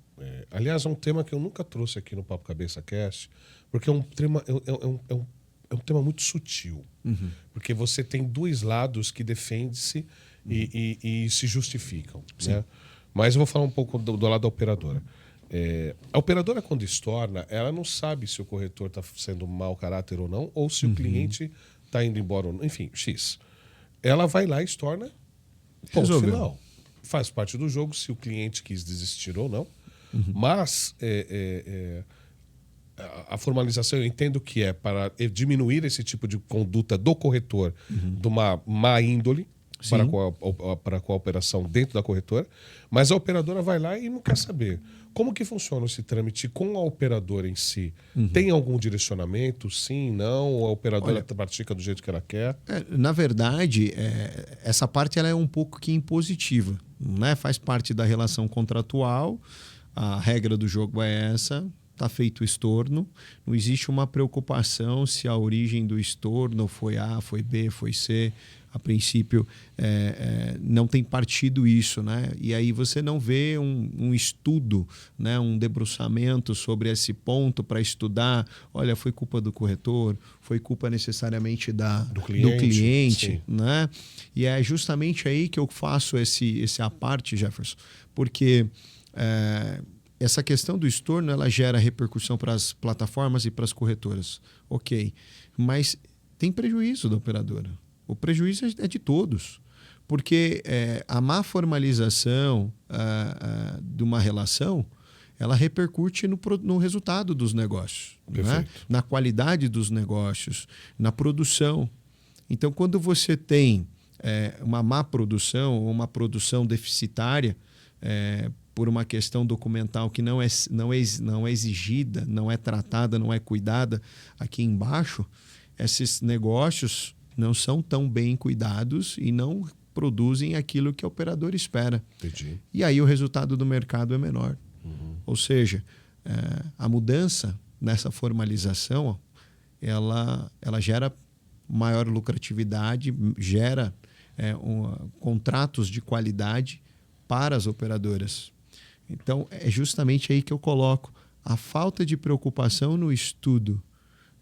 aliás, é um tema que eu nunca trouxe aqui no Papo Cabeça Cast, porque é um tema muito sutil. Porque você tem dois lados que defendem-se e se justificam. Né? Mas eu vou falar um pouco do lado da operadora. A operadora, quando estorna, ela não sabe se o corretor está sendo mau caráter ou não, ou se o cliente está indo embora ou não. Enfim, X. Ela vai lá e estorna. Ponto final. Faz parte do jogo, se o cliente quis desistir ou não. Mas a formalização, eu entendo que é para diminuir esse tipo de conduta do corretor, de uma má índole, para com a operação dentro da corretora, mas a operadora vai lá e não quer saber. Como que funciona esse trâmite com a operadora em si? Tem algum direcionamento? Sim, não? Ou a operadora pratica do jeito que ela quer? Na verdade, essa parte ela é um pouco que impositiva, né? Faz parte da relação contratual, a regra do jogo é essa, está feito o estorno, não existe uma preocupação se a origem do estorno foi A, foi B, foi C. A princípio, não tem partido isso, né? E aí você não vê um estudo, né? Um debruçamento sobre esse ponto para estudar, olha, foi culpa do corretor, foi culpa necessariamente do cliente, né? E é justamente aí que eu faço esse à parte, Jefferson, porque essa questão do estorno, ela gera repercussão para as plataformas e para as corretoras. Ok, mas tem prejuízo da operadora. O prejuízo é de todos, porque a má formalização de uma relação, ela repercute no resultado dos negócios, né? Na qualidade dos negócios, na produção. Então, quando você tem uma má produção ou uma produção deficitária, por uma questão documental que não é exigida, não é tratada, não é cuidada aqui embaixo, esses negócios não são tão bem cuidados e não produzem aquilo que a operadora espera. Entendi. E aí o resultado do mercado é menor. Ou seja, a mudança nessa formalização, ela gera maior lucratividade, gera contratos de qualidade para as operadoras. Então, é justamente aí que eu coloco a falta de preocupação no estudo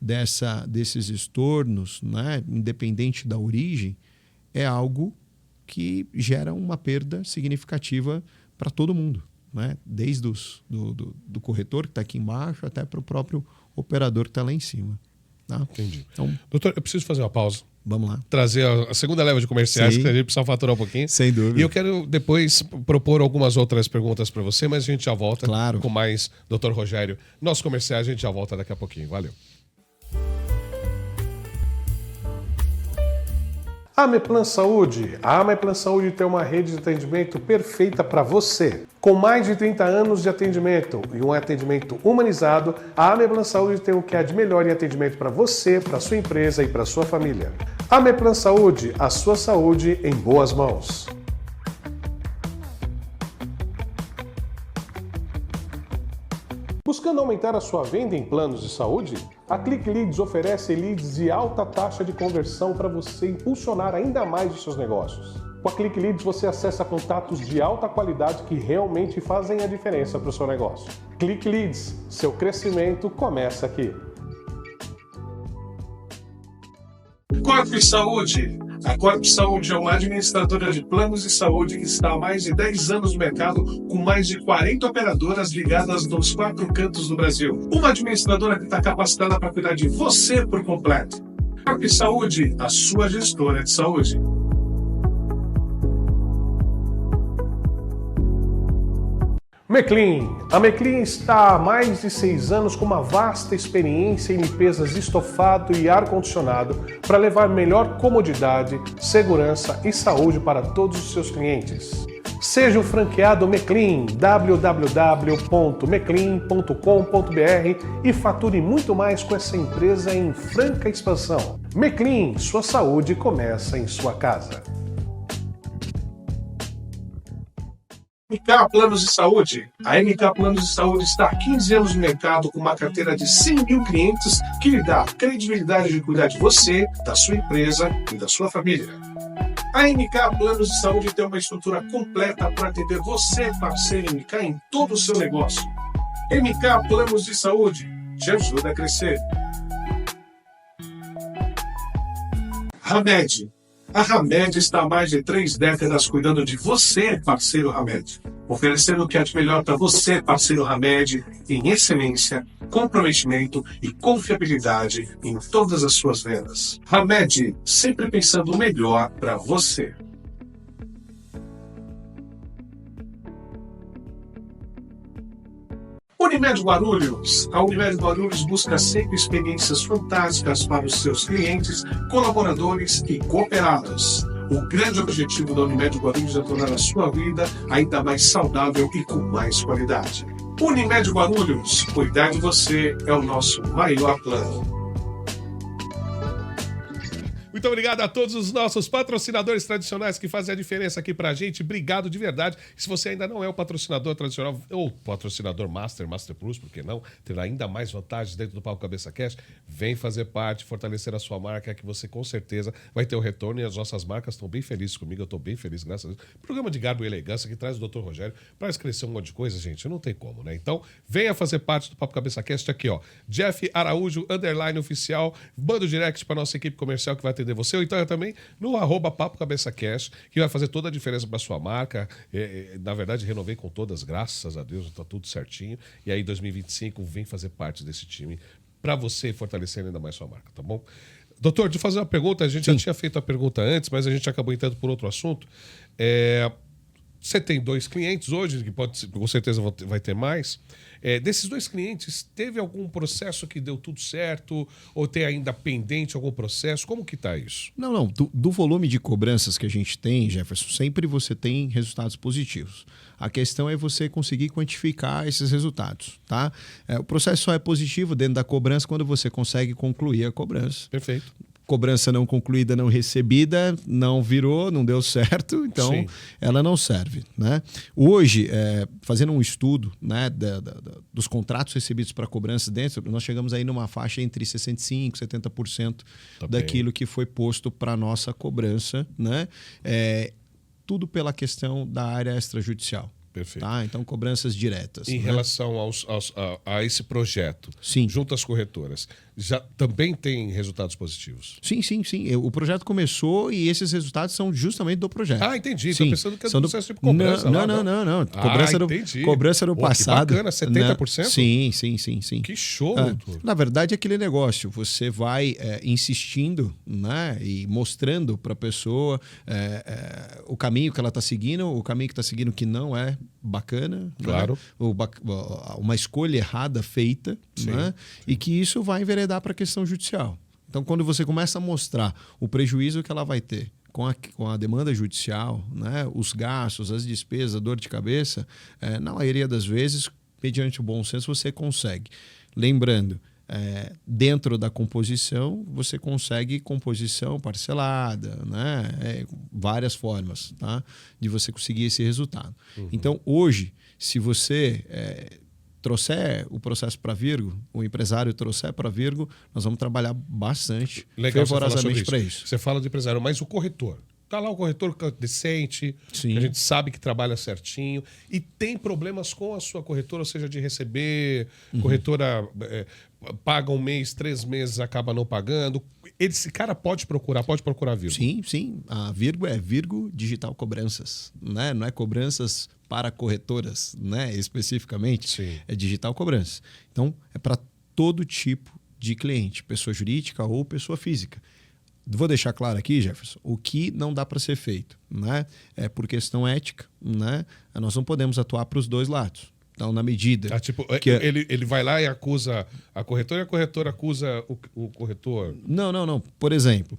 desses estornos, né, independente da origem, é algo que gera uma perda significativa para todo mundo, né? Desde do corretor que está aqui embaixo até para o próprio operador que está lá em cima. Tá? Entendi. Então, doutor, eu preciso fazer uma pausa. Vamos lá. Trazer a segunda leva de comerciais, que a gente precisa faturar um pouquinho. Sem dúvida. E eu quero depois propor algumas outras perguntas para você, mas a gente já volta com mais Dr. Rogério. Nossos comerciais, a gente já volta daqui a pouquinho. Valeu. Ameplan Saúde. A Ameplan Saúde tem uma rede de atendimento perfeita para você. Com mais de 30 anos de atendimento e um atendimento humanizado, a Ameplan Saúde tem o que há de melhor em atendimento para você, para sua empresa e para sua família. Ameplan Saúde, a sua saúde em boas mãos. Buscando aumentar a sua venda em planos de saúde? A Click Leads oferece leads de alta taxa de conversão para você impulsionar ainda mais os seus negócios. Com a Click Leads você acessa contatos de alta qualidade que realmente fazem a diferença para o seu negócio. Click Leads, seu crescimento começa aqui. Corp Saúde. A Corp Saúde é uma administradora de planos de saúde que está há mais de 10 anos no mercado, com mais de 40 operadoras ligadas nos 4 cantos do Brasil. Uma administradora que está capacitada para cuidar de você por completo. Corp Saúde, a sua gestora de saúde. Meclean. A Meclean está há mais de 6 anos com uma vasta experiência em limpezas de estofado e ar-condicionado para levar melhor comodidade, segurança e saúde para todos os seus clientes. Seja o franqueado Meclean, www.meclean.com.br e fature muito mais com essa empresa em franca expansão. Meclean, sua saúde começa em sua casa. MK Planos de Saúde. A MK Planos de Saúde está há 15 anos no mercado com uma carteira de 100 mil clientes que lhe dá a credibilidade de cuidar de você, da sua empresa e da sua família. A MK Planos de Saúde tem uma estrutura completa para atender você, parceiro MK, em todo o seu negócio. MK Planos de Saúde te ajuda a crescer. Hamed. A Hamed está há mais de 3 décadas cuidando de você, parceiro Hamed. Oferecendo o que há de melhor para você, parceiro Hamed, em excelência, comprometimento e confiabilidade em todas as suas vendas. Hamed, sempre pensando o melhor para você. Unimed Guarulhos. A Unimed Guarulhos busca sempre experiências fantásticas para os seus clientes, colaboradores e cooperados. O grande objetivo da Unimed Guarulhos é tornar a sua vida ainda mais saudável e com mais qualidade. Unimed Guarulhos, cuidar de você é o nosso maior plano. Muito obrigado a todos os nossos patrocinadores tradicionais que fazem a diferença aqui pra gente. Obrigado de verdade. Se você ainda não é o patrocinador tradicional ou patrocinador Master Plus, por que não? Terá ainda mais vantagens dentro do Papo Cabeça Cash. Vem fazer parte, fortalecer a sua marca, que você com certeza vai ter o retorno. E as nossas marcas estão bem felizes comigo. Eu estou bem feliz, graças a Deus. Programa de Garbo e Elegância que traz o Dr. Rogério para esclarecer um monte de coisa, gente. Não tem como, né? Então, venha fazer parte do Papo Cabeça Cast aqui, ó. Jeff Araújo, _oficial. Manda o direct para nossa equipe comercial que vai atender você, ou então é também no @Papo Cabeça Cash, que vai fazer toda a diferença para sua marca. Na verdade, renovei com todas, graças a Deus, tá tudo certinho. E aí, 2025, vem fazer parte desse time para você fortalecer ainda mais sua marca, tá bom? Doutor, deixa eu fazer uma pergunta. A gente já tinha feito a pergunta antes, mas a gente acabou entrando por outro assunto. Você tem 2 clientes hoje, que com certeza vai ter mais. Desses 2 clientes, teve algum processo que deu tudo certo? Ou tem ainda pendente algum processo? Como que está isso? Não. Do volume de cobranças que a gente tem, Jefferson, sempre você tem resultados positivos. A questão é você conseguir quantificar esses resultados, tá? O processo só é positivo dentro da cobrança quando você consegue concluir a cobrança. Perfeito. Cobrança não concluída, não recebida, não virou, não deu certo, então Sim. ela não serve, né? Hoje, fazendo um estudo, né, dos contratos recebidos para cobrança dentro, nós chegamos aí numa faixa entre 65% e 70% daquilo que foi posto para nossa cobrança, né? Tudo pela questão da área extrajudicial. Perfeito. Tá? Então, cobranças diretas. Em relação a esse projeto, junto às corretoras, já também tem resultados positivos? Sim. O projeto começou e esses resultados são justamente do projeto. Ah, entendi. Estou pensando que é do processo de cobrança. Não. Cobrança do passado. Que bacana, 70%? Sim. Que show, doutor. Na verdade, é aquele negócio. Você vai insistindo, né, e mostrando para a pessoa o caminho que ela está seguindo, o caminho que está seguindo que não é bacana, claro, né? Uma escolha errada feita, né? E que isso vai enveredar para a questão judicial. Então, quando você começa a mostrar o prejuízo que ela vai ter com a demanda judicial, né? Os gastos, as despesas, a dor de cabeça, na maioria das vezes, mediante o bom senso, você consegue. Lembrando, dentro da composição, você consegue composição parcelada, né? Várias formas, tá? De você conseguir esse resultado. Então, hoje, se você trouxer o processo para Virgo, o empresário trouxer para Virgo, nós vamos trabalhar bastante fervorosamente para isso. Você fala de empresário, mas o corretor? Tá lá o corretor decente, que a gente sabe que trabalha certinho e tem problemas com a sua corretora, ou seja, de receber, corretora paga um mês, 3 meses, acaba não pagando. Esse cara pode procurar Virgo? Sim. A Virgo é Virgo Digital Cobranças, né? Não é cobranças para corretoras, né? Especificamente. Sim. É Digital Cobranças. Então, é para todo tipo de cliente, pessoa jurídica ou pessoa física. Vou deixar claro aqui, Jefferson, o que não dá para ser feito, né? É por questão ética, né? Nós não podemos atuar para os 2 lados. Então, na medida que... Ele vai lá e acusa a corretora e a corretora acusa o corretor? Não. Por exemplo,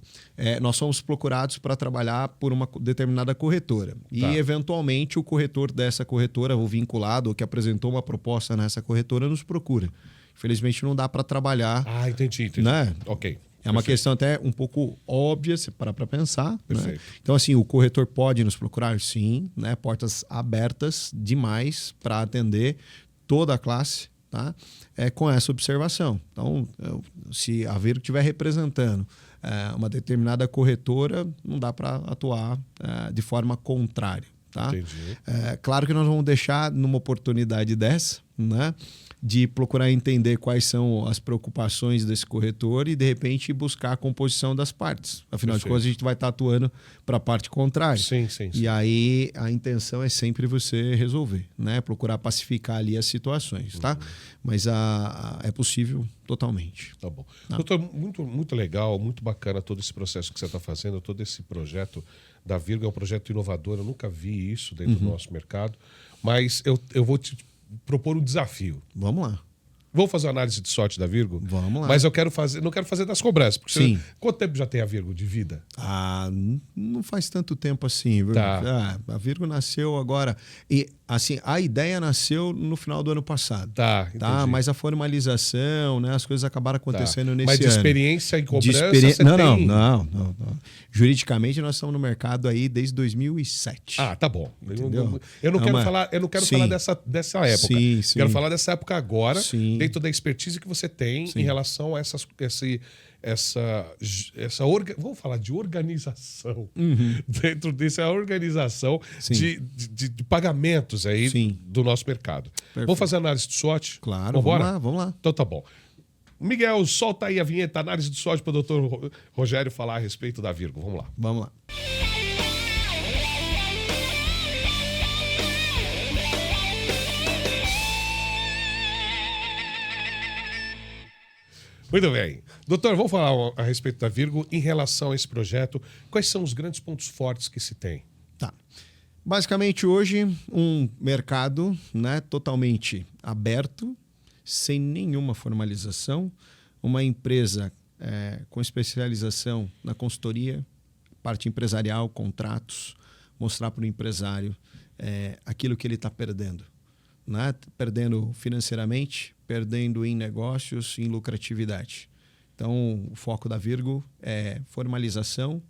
nós somos procurados para trabalhar por uma determinada corretora. E, eventualmente, o corretor dessa corretora, ou vinculado, ou que apresentou uma proposta nessa corretora, nos procura. Infelizmente, não dá para trabalhar... Ah, entendi. Né? Ok. É uma questão até um pouco óbvia, se parar para pensar. Perfeito. Né? Então, assim, o corretor pode nos procurar? Sim, né? Portas abertas demais para atender toda a classe, tá? Com essa observação. Então, se a Virgo estiver representando uma determinada corretora, não dá para atuar de forma contrária. Tá? Entendi. Claro que nós vamos deixar numa oportunidade dessa, né? De procurar entender quais são as preocupações desse corretor e, de repente, buscar a composição das partes. Afinal de contas, a gente vai estar atuando para a parte contrária. Sim. E aí, a intenção é sempre você resolver, né? Procurar pacificar ali as situações, tá? Mas é possível totalmente. Tá bom. Doutor, muito legal, muito bacana todo esse processo que você está fazendo, todo esse projeto da Virgo. É um projeto inovador, eu nunca vi isso dentro do nosso mercado. Mas eu vou te propor um desafio. Vamos lá. Vamos fazer uma análise de sorte da Virgo? Vamos lá. Mas eu quero fazer, não quero fazer das cobranças. Porque Sim. Quanto tempo já tem a Virgo de vida? Não faz tanto tempo assim. Viu? Tá. A Virgo nasceu agora. E, assim, a ideia nasceu no final do ano passado. Tá, entendi. Mas a formalização, né, as coisas acabaram acontecendo nesse Mas de ano. experiência em cobrança, você tem? Não. Juridicamente, nós estamos no mercado aí desde 2007. Tá bom. Entendeu? Eu não quero falar dessa época. Sim. Quero falar dessa época agora, Sim. dentro da expertise que você tem em relação a vamos falar de organização. Dentro disso é a organização de pagamentos aí do nosso mercado. Perfeito. Vamos fazer análise de SWOT? Claro, vamos lá. Então tá bom. Miguel, solta aí a vinheta, análise de SWOT para o doutor Rogério falar a respeito da Virgo. Vamos lá. Vamos lá. Muito bem. Doutor, vamos falar a respeito da Virgo em relação a esse projeto. Quais são os grandes pontos fortes que se tem? Tá. Basicamente, hoje, um mercado, né, totalmente aberto, sem nenhuma formalização, uma empresa com especialização na consultoria, parte empresarial, contratos, mostrar para o empresário aquilo que ele está perdendo. Né? Perdendo financeiramente, perdendo em negócios, em lucratividade. Então, o foco da Virgo é formalização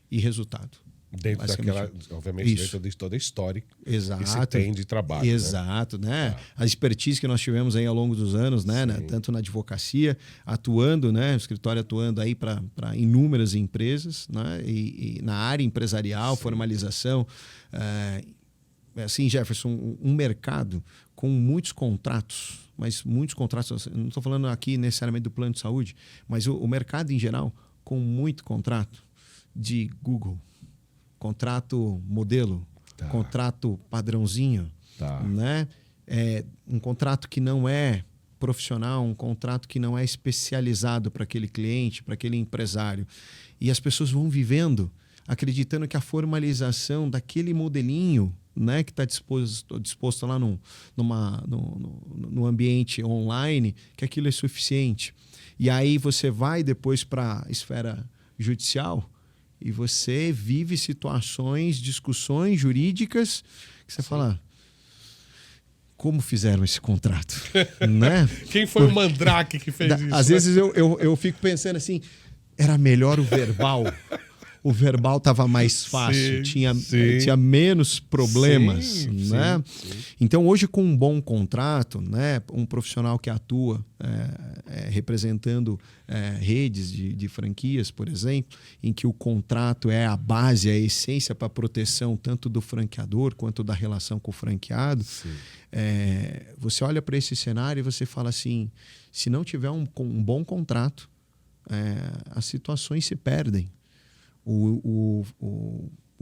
e resultado. Dentro daquela, obviamente, dentro de toda a história que se tem de trabalho. Exato, né? A expertise que nós tivemos aí ao longo dos anos, né? Tanto na advocacia, atuando, né? O escritório atuando aí para inúmeras empresas, né? E na área empresarial, formalização. Assim, Jefferson, um mercado com muitos contratos, mas muitos contratos, não estou falando aqui necessariamente do plano de saúde, mas o mercado em geral com muito contrato de Google, contrato modelo, contrato padrãozinho, né? Um contrato que não é profissional, um contrato que não é especializado para aquele cliente, para aquele empresário. E as pessoas vão vivendo acreditando que a formalização daquele modelinho, né, que está disposto lá no ambiente online, que aquilo é suficiente. E aí você vai depois para a esfera judicial e você vive situações, discussões jurídicas que você fala, como fizeram esse contrato? Né? Quem foi o mandrake que fez isso? Às vezes eu fico pensando assim, era melhor o verbal. O verbal estava mais fácil, tinha menos problemas, né? Então, hoje, com um bom contrato, né, um profissional que atua representando redes de franquias, por exemplo, em que o contrato é a base, a essência para a proteção tanto do franqueador quanto da relação com o franqueado, você olha para esse cenário e você fala assim, se não tiver um bom contrato, as situações se perdem. O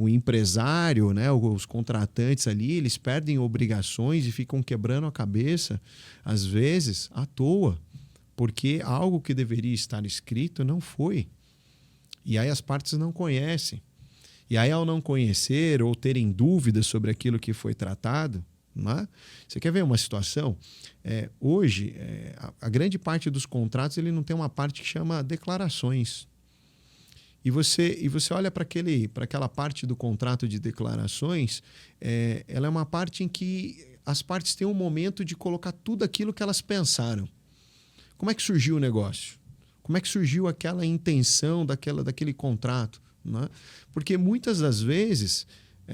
empresário, né, os contratantes ali, eles perdem obrigações e ficam quebrando a cabeça, às vezes, à toa, porque algo que deveria estar escrito não foi. E aí as partes não conhecem. E aí, ao não conhecer ou terem dúvidas sobre aquilo que foi tratado, né? Você quer ver uma situação? Hoje, a grande parte dos contratos ele não tem uma parte que chama declarações. E você olha para aquela parte do contrato de declarações, ela é uma parte em que as partes têm um momento de colocar tudo aquilo que elas pensaram. Como é que surgiu o negócio? Como é que surgiu aquela intenção daquele contrato? Né? Porque muitas das vezes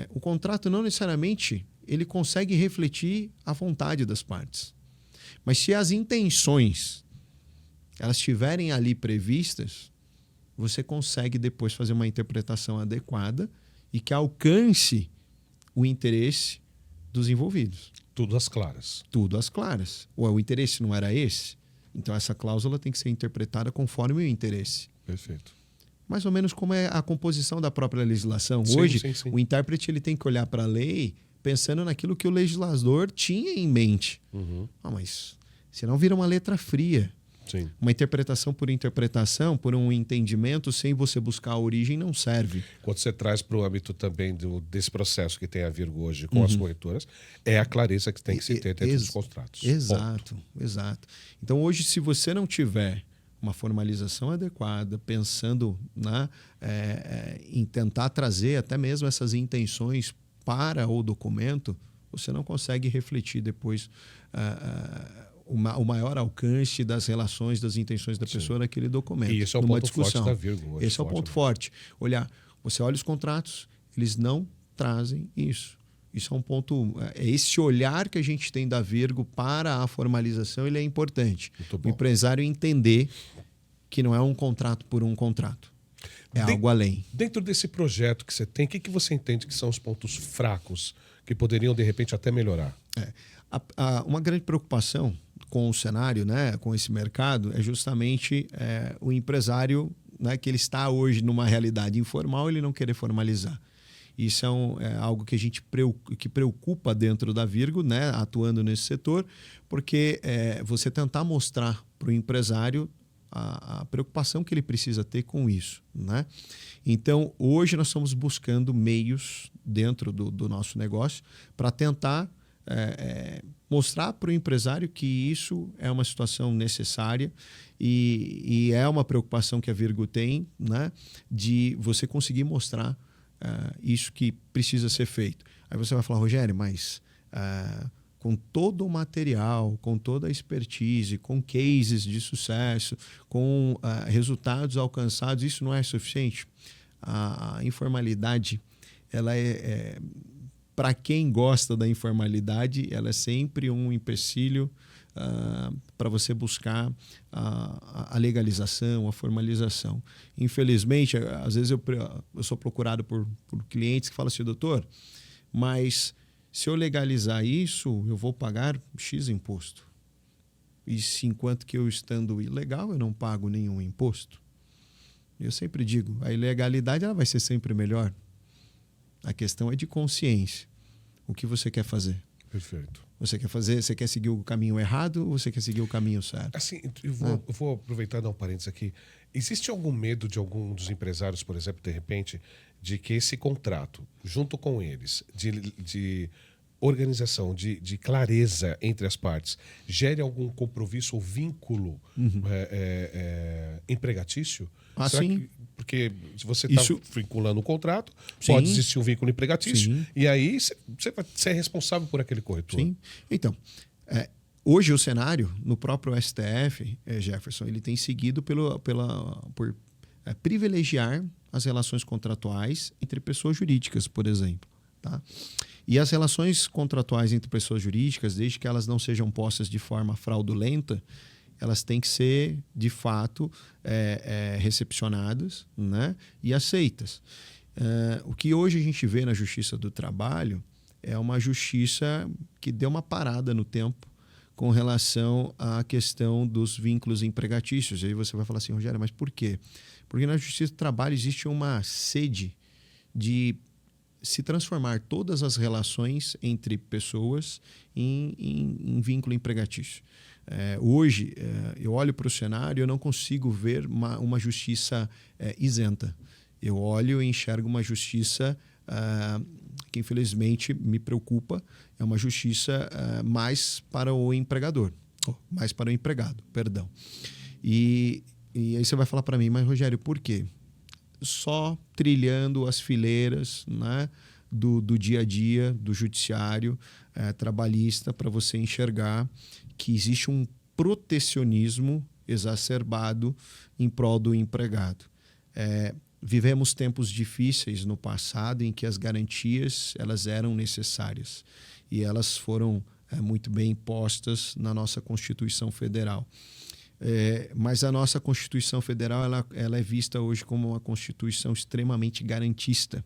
o contrato não necessariamente ele consegue refletir a vontade das partes. Mas se as intenções elas estiverem ali previstas, você consegue depois fazer uma interpretação adequada e que alcance o interesse dos envolvidos. Tudo às claras. Tudo às claras. Ou o interesse não era esse? Então essa cláusula tem que ser interpretada conforme o interesse. Perfeito. Mais ou menos como é a composição da própria legislação. Sim, Hoje, sim, sim. O intérprete ele tem que olhar para a lei pensando naquilo que o legislador tinha em mente. Mas senão vira uma letra fria. Sim. Uma interpretação por interpretação, por um entendimento, sem você buscar a origem, não serve. Quando você traz para o âmbito também desse processo que tem a Virgo hoje com as corretoras, é a clareza que tem que se ter dentro dos contratos. Exato, exato. Então, hoje, se você não tiver uma formalização adequada, pensando em tentar trazer até mesmo essas intenções para o documento, você não consegue refletir depois o maior alcance das relações, das intenções da pessoa naquele documento. E esse é o ponto forte da Virgo. Esse é o ponto forte. Você olha os contratos, eles não trazem isso. Isso é um ponto. Esse olhar que a gente tem da Virgo para a formalização, ele é importante. O empresário entender que não é um contrato por um contrato. É algo além. Dentro desse projeto que você tem, o que você entende que são os pontos fracos que poderiam, de repente, até melhorar? Uma grande preocupação com o cenário, né, com esse mercado, é justamente o empresário, né, que ele está hoje numa realidade informal, ele não querer formalizar. Isso é algo que a gente que preocupa dentro da Virgo, né, atuando nesse setor, porque você tentar mostrar para o empresário a preocupação que ele precisa ter com isso, né? Então, hoje nós estamos buscando meios dentro do nosso negócio para tentar mostrar para o empresário que isso é uma situação necessária e é uma preocupação que a Virgo tem, né, de você conseguir mostrar isso que precisa ser feito. Aí você vai falar, Rogério, mas com todo o material, com toda a expertise, com cases de sucesso, com resultados alcançados, isso não é suficiente? A informalidade, ela para quem gosta da informalidade, ela é sempre um empecilho para você buscar a legalização, a formalização. Infelizmente, às vezes eu sou procurado por clientes que falam assim, doutor, mas se eu legalizar isso, eu vou pagar X imposto. E enquanto que eu estando ilegal, eu não pago nenhum imposto. Eu sempre digo, a ilegalidade ela vai ser sempre melhor. A questão é de consciência. O que você quer fazer? Perfeito. Você quer seguir o caminho errado ou você quer seguir o caminho certo? Assim, eu vou aproveitar e dar um parênteses aqui. Existe algum medo de algum dos empresários, por exemplo, de repente, de que esse contrato, junto com eles, de organização, de clareza entre as partes, gere algum compromisso ou vínculo empregatício? Sim. Porque se você está vinculando um contrato, pode existir um vínculo empregatício, e aí você é responsável por aquele corretor. Sim. Então, hoje o cenário, no próprio STF, Jefferson, ele tem seguido por privilegiar as relações contratuais entre pessoas jurídicas, por exemplo. Tá? E as relações contratuais entre pessoas jurídicas, desde que elas não sejam postas de forma fraudulenta, elas têm que ser, de fato, recepcionadas, né, e aceitas. O que hoje a gente vê na Justiça do Trabalho é uma justiça que deu uma parada no tempo com relação à questão dos vínculos empregatícios. E aí você vai falar assim, Rogério, mas por quê? Porque na Justiça do Trabalho existe uma sede de se transformar todas as relações entre pessoas em vínculo empregatício. Hoje, eu olho para o cenário e eu não consigo ver uma justiça isenta. Eu olho e enxergo uma justiça que, infelizmente, me preocupa. É uma justiça mais para o empregador, mais para o empregado, perdão. E aí você vai falar para mim, mas, Rogério, por quê? Só trilhando as fileiras, né, do dia a dia, do judiciário trabalhista, para você enxergar que existe um protecionismo exacerbado em prol do empregado. Vivemos tempos difíceis no passado em que as garantias elas eram necessárias e elas foram muito bem postas na nossa Constituição Federal. Mas a nossa Constituição Federal ela é vista hoje como uma Constituição extremamente garantista.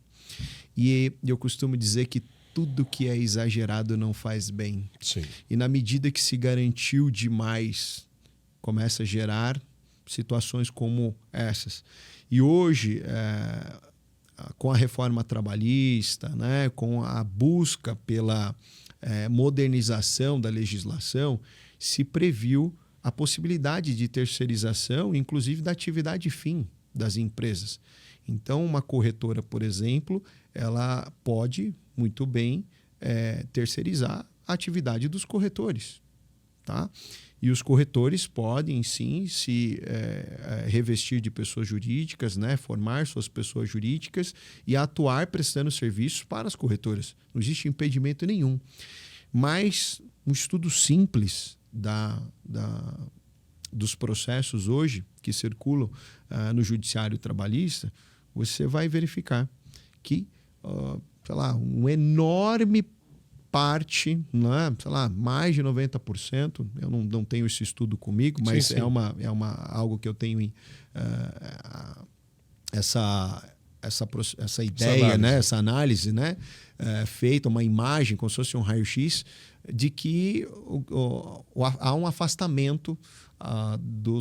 E eu costumo dizer que tudo que é exagerado não faz bem. Sim. E na medida que se garantiu demais, começa a gerar situações como essas. E hoje, com a reforma trabalhista, né, com a busca pela modernização da legislação, se previu a possibilidade de terceirização, inclusive da atividade fim das empresas. Então, uma corretora, por exemplo, ela pode muito bem terceirizar a atividade dos corretores, tá? E os corretores podem, sim, se revestir de pessoas jurídicas, né? Formar suas pessoas jurídicas e atuar prestando serviços para as corretoras. Não existe impedimento nenhum. Mas um estudo simples dos processos hoje que circulam no judiciário trabalhista, você vai verificar que, sei lá, um enorme parte, né, sei lá, mais de 90%, eu não tenho esse estudo comigo, mas sim. Algo que eu tenho essa ideia, né, essa análise, né, feita, uma imagem, como se fosse um raio-x, de que há um afastamento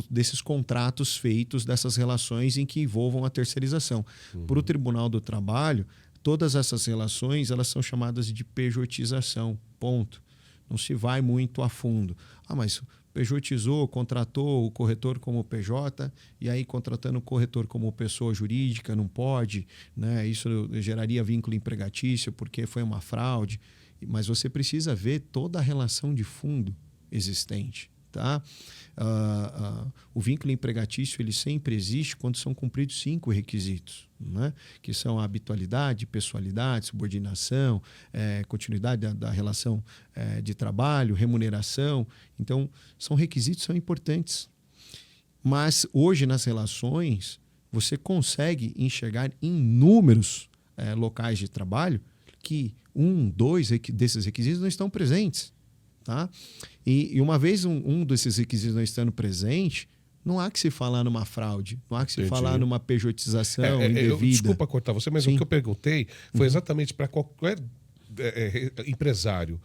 desses contratos feitos, dessas relações em que envolvam a terceirização. Para o Tribunal do Trabalho, todas essas relações, elas são chamadas de pejotização, ponto. Não se vai muito a fundo. Mas pejotizou, contratou o corretor como PJ, e aí contratando o corretor como pessoa jurídica, não pode, né? Isso geraria vínculo empregatício porque foi uma fraude. Mas você precisa ver toda a relação de fundo existente. Tá? O vínculo empregatício ele sempre existe quando são cumpridos 5 requisitos, né? Que são a habitualidade, pessoalidade, subordinação, continuidade da relação de trabalho, remuneração. Então, são requisitos, são importantes. Mas hoje nas relações você consegue enxergar inúmeros locais de trabalho que 2 desses requisitos não estão presentes. Tá? E uma vez um desses requisitos não estando presente, não há que se falar numa fraude, não há que se falar numa pejotização indevida. Desculpa cortar você, mas o que eu perguntei foi exatamente para qualquer empresário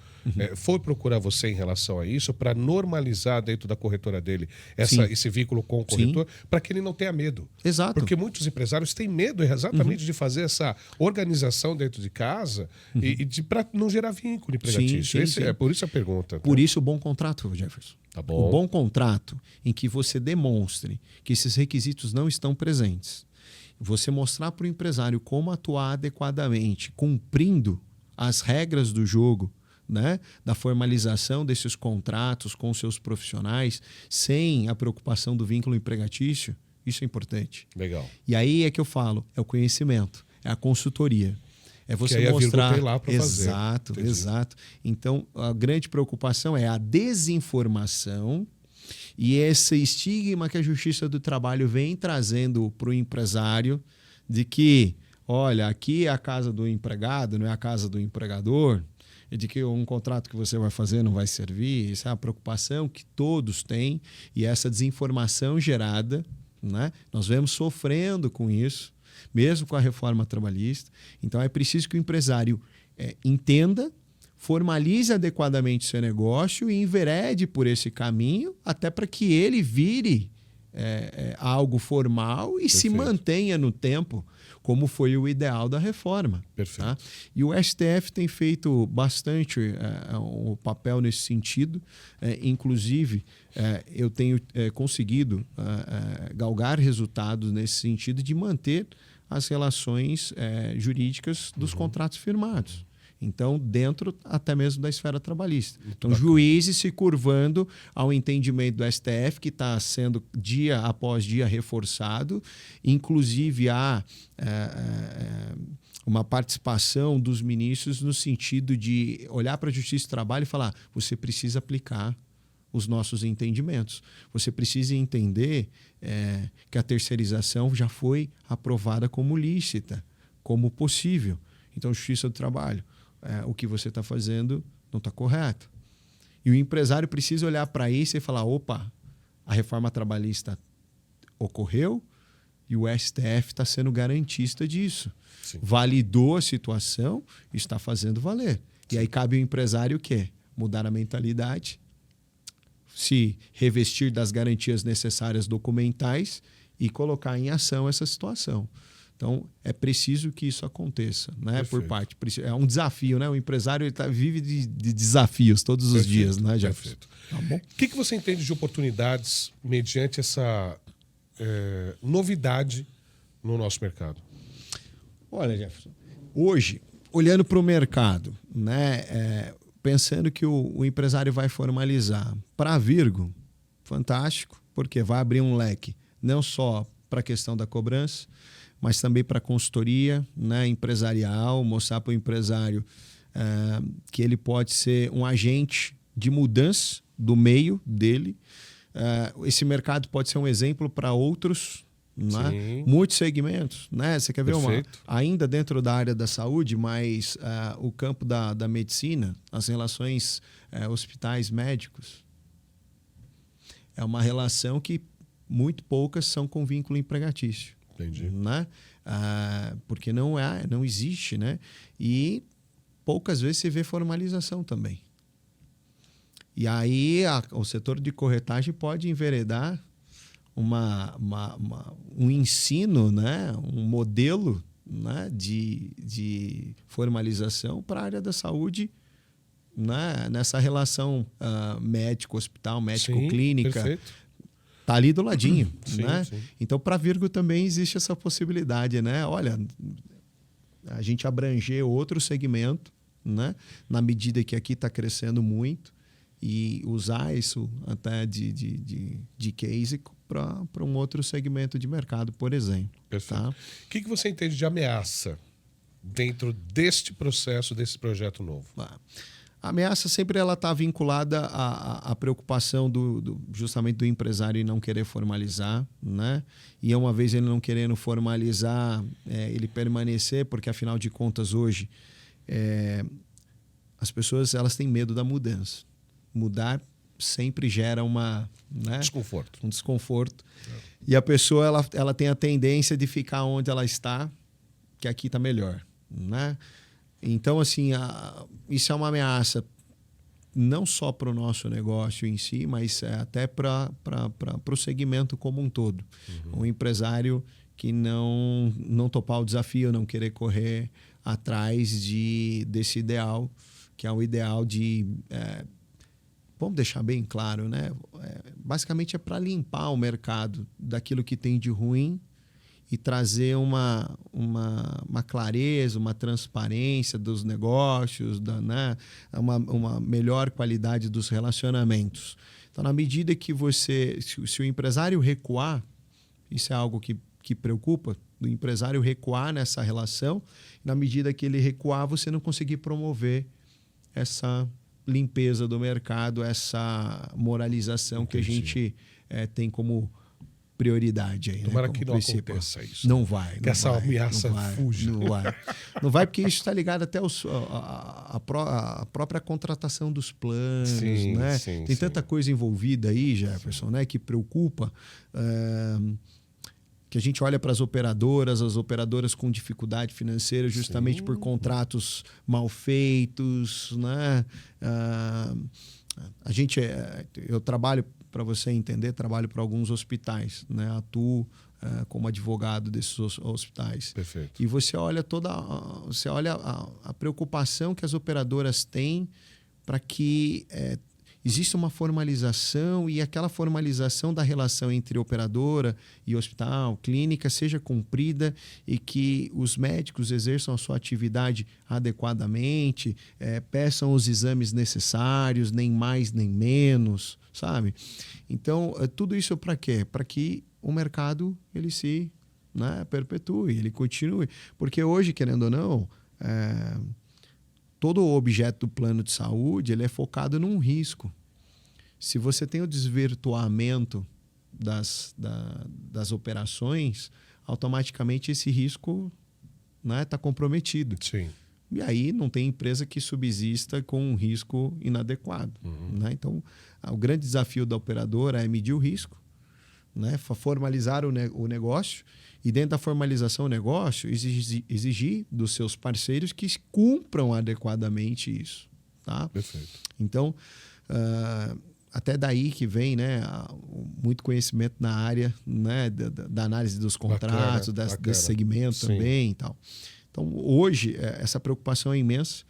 for procurar você em relação a isso, para normalizar dentro da corretora dele esse vínculo com o corretor, para que ele não tenha medo. Exato. Porque muitos empresários têm medo exatamente de fazer essa organização dentro de casa para não gerar vínculo empregatício. É por isso a pergunta. Por isso o bom contrato, Jefferson. Tá bom. O bom contrato em que você demonstre que esses requisitos não estão presentes, você mostrar para o empresário como atuar adequadamente, cumprindo as regras do jogo, né, da formalização desses contratos com seus profissionais, sem a preocupação do vínculo empregatício, isso é importante. Legal. E aí é que eu falo, é o conhecimento, é a consultoria. É você que aí mostrar. A tem lá para fazer. Exato. Então, a grande preocupação é a desinformação e esse estigma que a Justiça do Trabalho vem trazendo para o empresário de que, olha, aqui é a casa do empregado, não é a casa do empregador, e de que um contrato que você vai fazer não vai servir. Isso é a preocupação que todos têm e essa desinformação gerada, né? Nós vemos sofrendo com isso, mesmo com a reforma trabalhista. Então, é preciso que o empresário entenda, formalize adequadamente seu negócio e enverede por esse caminho, até para que ele vire algo formal e Perfeito. Se mantenha no tempo, como foi o ideal da reforma. Perfeito. Tá? E o STF tem feito bastante o papel nesse sentido. Inclusive, eu tenho conseguido galgar resultados nesse sentido de manter as relações jurídicas dos contratos firmados. Então, dentro até mesmo da esfera trabalhista. Então, juízes se curvando ao entendimento do STF, que está sendo dia após dia reforçado. Inclusive, há uma participação dos ministros no sentido de olhar para a Justiça do Trabalho e falar: você precisa aplicar os nossos entendimentos. Você precisa entender que a terceirização já foi aprovada como lícita, como possível. Então, Justiça do Trabalho, o que você está fazendo não está correto. E o empresário precisa olhar para isso e falar: opa, a reforma trabalhista ocorreu e o STF está sendo garantista disso. Sim. Validou a situação e está fazendo valer. E aí cabe ao empresário o quê? Mudar a mentalidade, se revestir das garantias necessárias documentais e colocar em ação essa situação. Então, é preciso que isso aconteça, né? Por parte. É um desafio, né? O empresário vive de desafios todos os dias, né, Jefferson? Tá bom? O que você entende de oportunidades mediante essa novidade no nosso mercado? Olha, Jefferson, hoje, olhando para o mercado, né? Pensando que o empresário vai formalizar para a Virgo, fantástico, porque vai abrir um leque, não só para a questão da cobrança, mas também para a consultoria, né, empresarial, mostrar para o empresário que ele pode ser um agente de mudança do meio dele. Esse mercado pode ser um exemplo para outros, né? Muitos segmentos. Né? Você quer ver ainda dentro da área da saúde, mas o campo da medicina, as relações hospitais médicos, é uma relação que muito poucas são com vínculo empregatício. Entendi. Né? Porque não existe, né? E poucas vezes se vê formalização também. E aí o setor de corretagem pode enveredar um ensino, né? Um modelo, né? de formalização para a área da saúde, né? Nessa relação médico-hospital, médico-clínica. Perfeito. Tá ali do ladinho, sim, né? Sim. Então, para a Virgo também existe essa possibilidade, né? Olha, a gente abranger outro segmento, né? Na medida que aqui está crescendo muito, e usar isso até de case para um outro segmento de mercado, por exemplo. Perfeito. Tá? O que você entende de ameaça dentro deste processo, desse projeto novo? A ameaça sempre ela está vinculada à preocupação justamente do empresário em não querer formalizar, né? E uma vez ele não querendo formalizar, ele permanecer, porque afinal de contas hoje as pessoas elas têm medo da mudança. Mudar sempre gera desconforto. Um desconforto. E a pessoa ela tem a tendência de ficar onde ela está, que aqui está melhor, né? Então, assim, isso é uma ameaça não só para o nosso negócio em si, mas até para o segmento como um todo. Um empresário que não topar o desafio, não querer correr atrás desse ideal, que é o ideal de... vamos deixar bem claro, né? Basicamente é para limpar o mercado daquilo que tem de ruim e trazer uma clareza, uma transparência dos negócios, né? uma melhor qualidade dos relacionamentos. Então, na medida que se o empresário recuar, isso é algo que preocupa, do empresário recuar nessa relação, na medida que ele recuar, você não conseguir promover essa limpeza do mercado, essa moralização que a gente tem como prioridade aí. Tomara né? que não aconteça isso. Não vai. Que essa ameaça fuja. Não vai. Não vai, porque isso está ligado até a própria contratação dos planos. Sim, né? sim, tem tanta coisa envolvida aí, Jefferson, né? Que preocupa. Que a gente olha para as operadoras com dificuldade financeira justamente por contratos mal feitos, né? Eu trabalho, para você entender, trabalho para alguns hospitais, né? Atuo como advogado desses hospitais. Perfeito. E você olha a preocupação que as operadoras têm para que existe uma formalização e aquela formalização da relação entre operadora e hospital, clínica, seja cumprida e que os médicos exerçam a sua atividade adequadamente, peçam os exames necessários, nem mais nem menos, sabe? Então, tudo isso para quê? Para que o mercado ele se perpetue, ele continue. Porque hoje, querendo ou não, todo o objeto do plano de saúde ele é focado num risco. Se você tem o desvirtuamento das operações, automaticamente esse risco está comprometido. Sim. E aí não tem empresa que subsista com um risco inadequado. Né? Então, o grande desafio da operadora é medir o risco, né? Formalizar o negócio e dentro da formalização do negócio exigir dos seus parceiros que cumpram adequadamente isso. Tá? Perfeito. Então, até daí que vem, né, muito conhecimento na área, né, da análise dos contratos, desse segmento também e tal. Então, hoje, essa preocupação é imensa,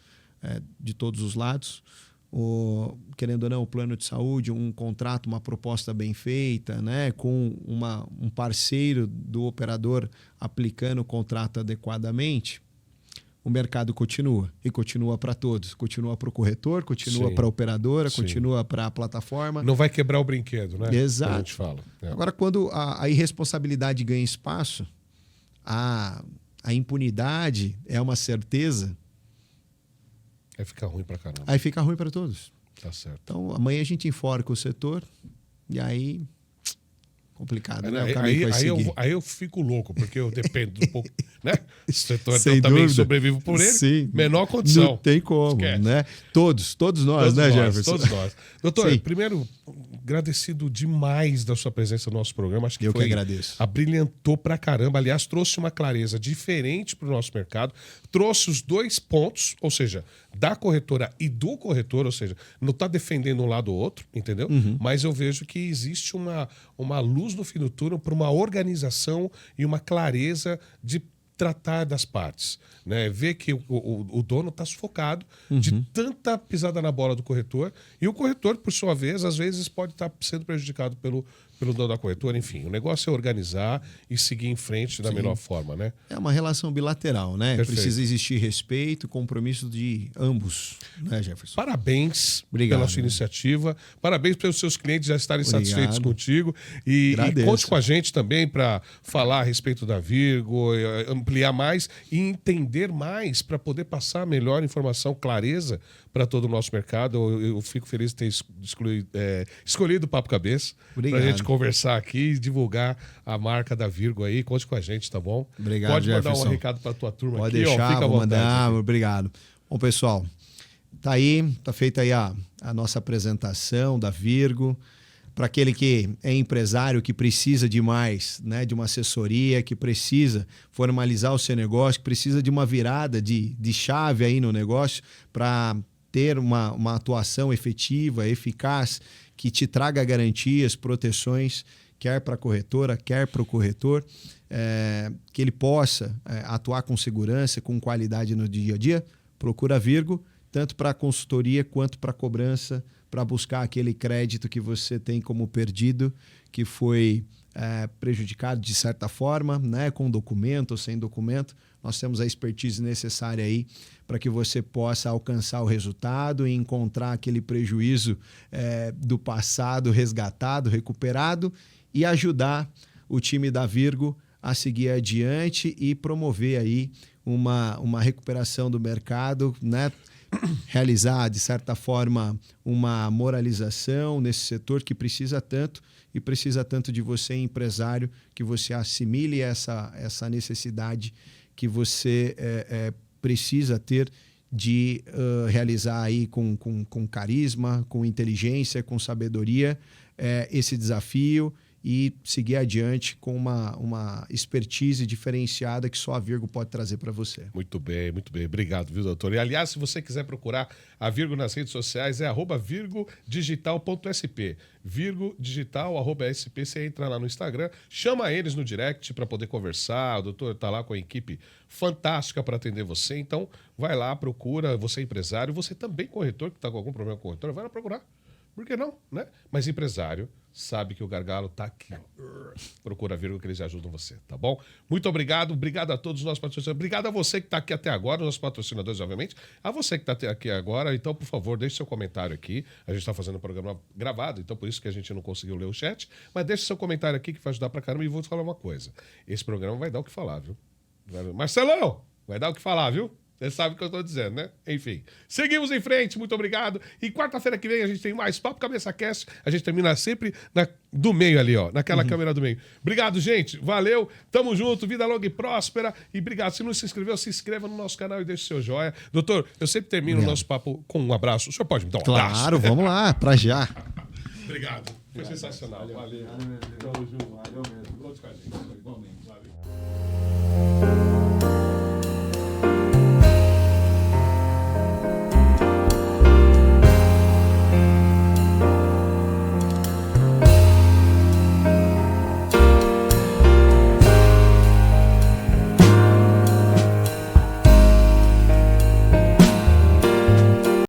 de todos os lados. Querendo ou não, o plano de saúde, um contrato, uma proposta bem feita, né, com um parceiro do operador aplicando o contrato adequadamente, o mercado continua. E continua para todos. Continua para o corretor, continua para a operadora, continua para a plataforma. Não vai quebrar o brinquedo, né? Exato. A gente fala. Agora, quando a irresponsabilidade ganha espaço, a impunidade é uma certeza. Aí fica ruim pra caramba. Aí fica ruim para todos. Tá certo. Então, amanhã a gente enforca o setor e aí... complicado, né? Aí eu fico louco, porque eu dependo um pouco, né? O setor Sem também dúvida. sobrevive por ele. Sim. Menor condição. Não tem como, né? Todos nós, né, Jefferson? Todos nós. Doutor, Sim. primeiro, agradecido demais da sua presença no nosso programa. Acho que Eu que agradeço. Abrilhantou pra caramba. Aliás, trouxe uma clareza diferente para o nosso mercado. Trouxe os dois pontos, ou seja, da corretora e do corretor, ou seja, não está defendendo um lado ou outro, entendeu? Mas eu vejo que existe uma luz no fim do túnel para uma organização e uma clareza de tratar das partes, né? Ver que o dono está sufocado de tanta pisada na bola do corretor, e o corretor, por sua vez, às vezes pode estar sendo prejudicado pelo dono da corretora. Enfim, o negócio é organizar e seguir em frente da melhor forma, né? É uma relação bilateral, né? Perfeito. Precisa existir respeito, compromisso de ambos, né, Jefferson? Parabéns Obrigado. pela sua iniciativa. Parabéns pelos seus clientes já estarem Obrigado. satisfeitos contigo. E Agradeço. conte com a gente também para falar a respeito da Virgo, ampliar mais e entender mais para poder passar melhor informação, clareza para todo o nosso mercado. Eu fico feliz de ter escolhido o Papo Cabeça para a gente conversar aqui e divulgar a marca da Virgo aí. Conte com a gente, tá bom? Obrigado, Pode mandar Jefferson. um recado para tua turma Pode aqui, deixar, fica à vou vontade. mandar. Obrigado. Bom, pessoal, tá feita aí a nossa apresentação da Virgo. Para aquele que é empresário, que precisa de mais, né, de uma assessoria, que precisa formalizar o seu negócio, que precisa de uma virada de chave aí no negócio para ter uma atuação efetiva, eficaz, que te traga garantias, proteções, quer para a corretora, quer para o corretor, que ele possa atuar com segurança, com qualidade no dia a dia. Procura a Virgo, tanto para a consultoria quanto para a cobrança, para buscar aquele crédito que você tem como perdido, que foi prejudicado de certa forma, né, com documento ou sem documento. Nós temos a expertise necessária aí para que você possa alcançar o resultado e encontrar aquele prejuízo do passado resgatado, recuperado, e ajudar o time da Virgo a seguir adiante e promover aí uma recuperação do mercado, né? Realizar, de certa forma, uma moralização nesse setor que precisa tanto, e precisa tanto de você, empresário, que você assimile essa necessidade que você precisa ter de realizar aí com carisma, com inteligência, com sabedoria, esse desafio, e seguir adiante com uma expertise diferenciada que só a Virgo pode trazer para você. Muito bem, muito bem. Obrigado, viu, doutor? E, aliás, se você quiser procurar a Virgo nas redes sociais, é @virgodigital.sp. Virgodigital.sp. Você entra lá no Instagram, chama eles no direct para poder conversar. O doutor está lá com a equipe fantástica para atender você. Então, vai lá, procura. Você é empresário, você também corretor, que está com algum problema com corretor, vai lá procurar. Por que não, né? Mas empresário sabe que o gargalo tá aqui, ó. Procura a Virgo que eles ajudam você, tá bom? Muito obrigado. Obrigado a todos os nossos patrocinadores. Obrigado a você que está aqui até agora, os nossos patrocinadores, obviamente. A você que está aqui agora, então, por favor, deixe seu comentário aqui. A gente está fazendo um programa gravado, então por isso que a gente não conseguiu ler o chat. Mas deixe seu comentário aqui que vai ajudar pra caramba. E vou te falar uma coisa. Esse programa vai dar o que falar, viu? Marcelão, vai dar o que falar, viu? Você sabe o que eu estou dizendo, né? Enfim, seguimos em frente, muito obrigado. E quarta-feira que vem a gente tem mais Papo Cabeça Cast. A gente termina sempre do meio ali, ó, naquela câmera do meio. Obrigado, gente. Valeu. Tamo junto. Vida longa e próspera. E obrigado. Se não se inscreveu, se inscreva no nosso canal e deixe seu joia. Doutor, eu sempre termino o nosso papo com um abraço. O senhor pode me dar um abraço? Claro, vamos lá, pra já. Obrigado. Foi sensacional. Valeu. Tamo junto. Valeu mesmo. Conte com a gente. Igualmente. Valeu.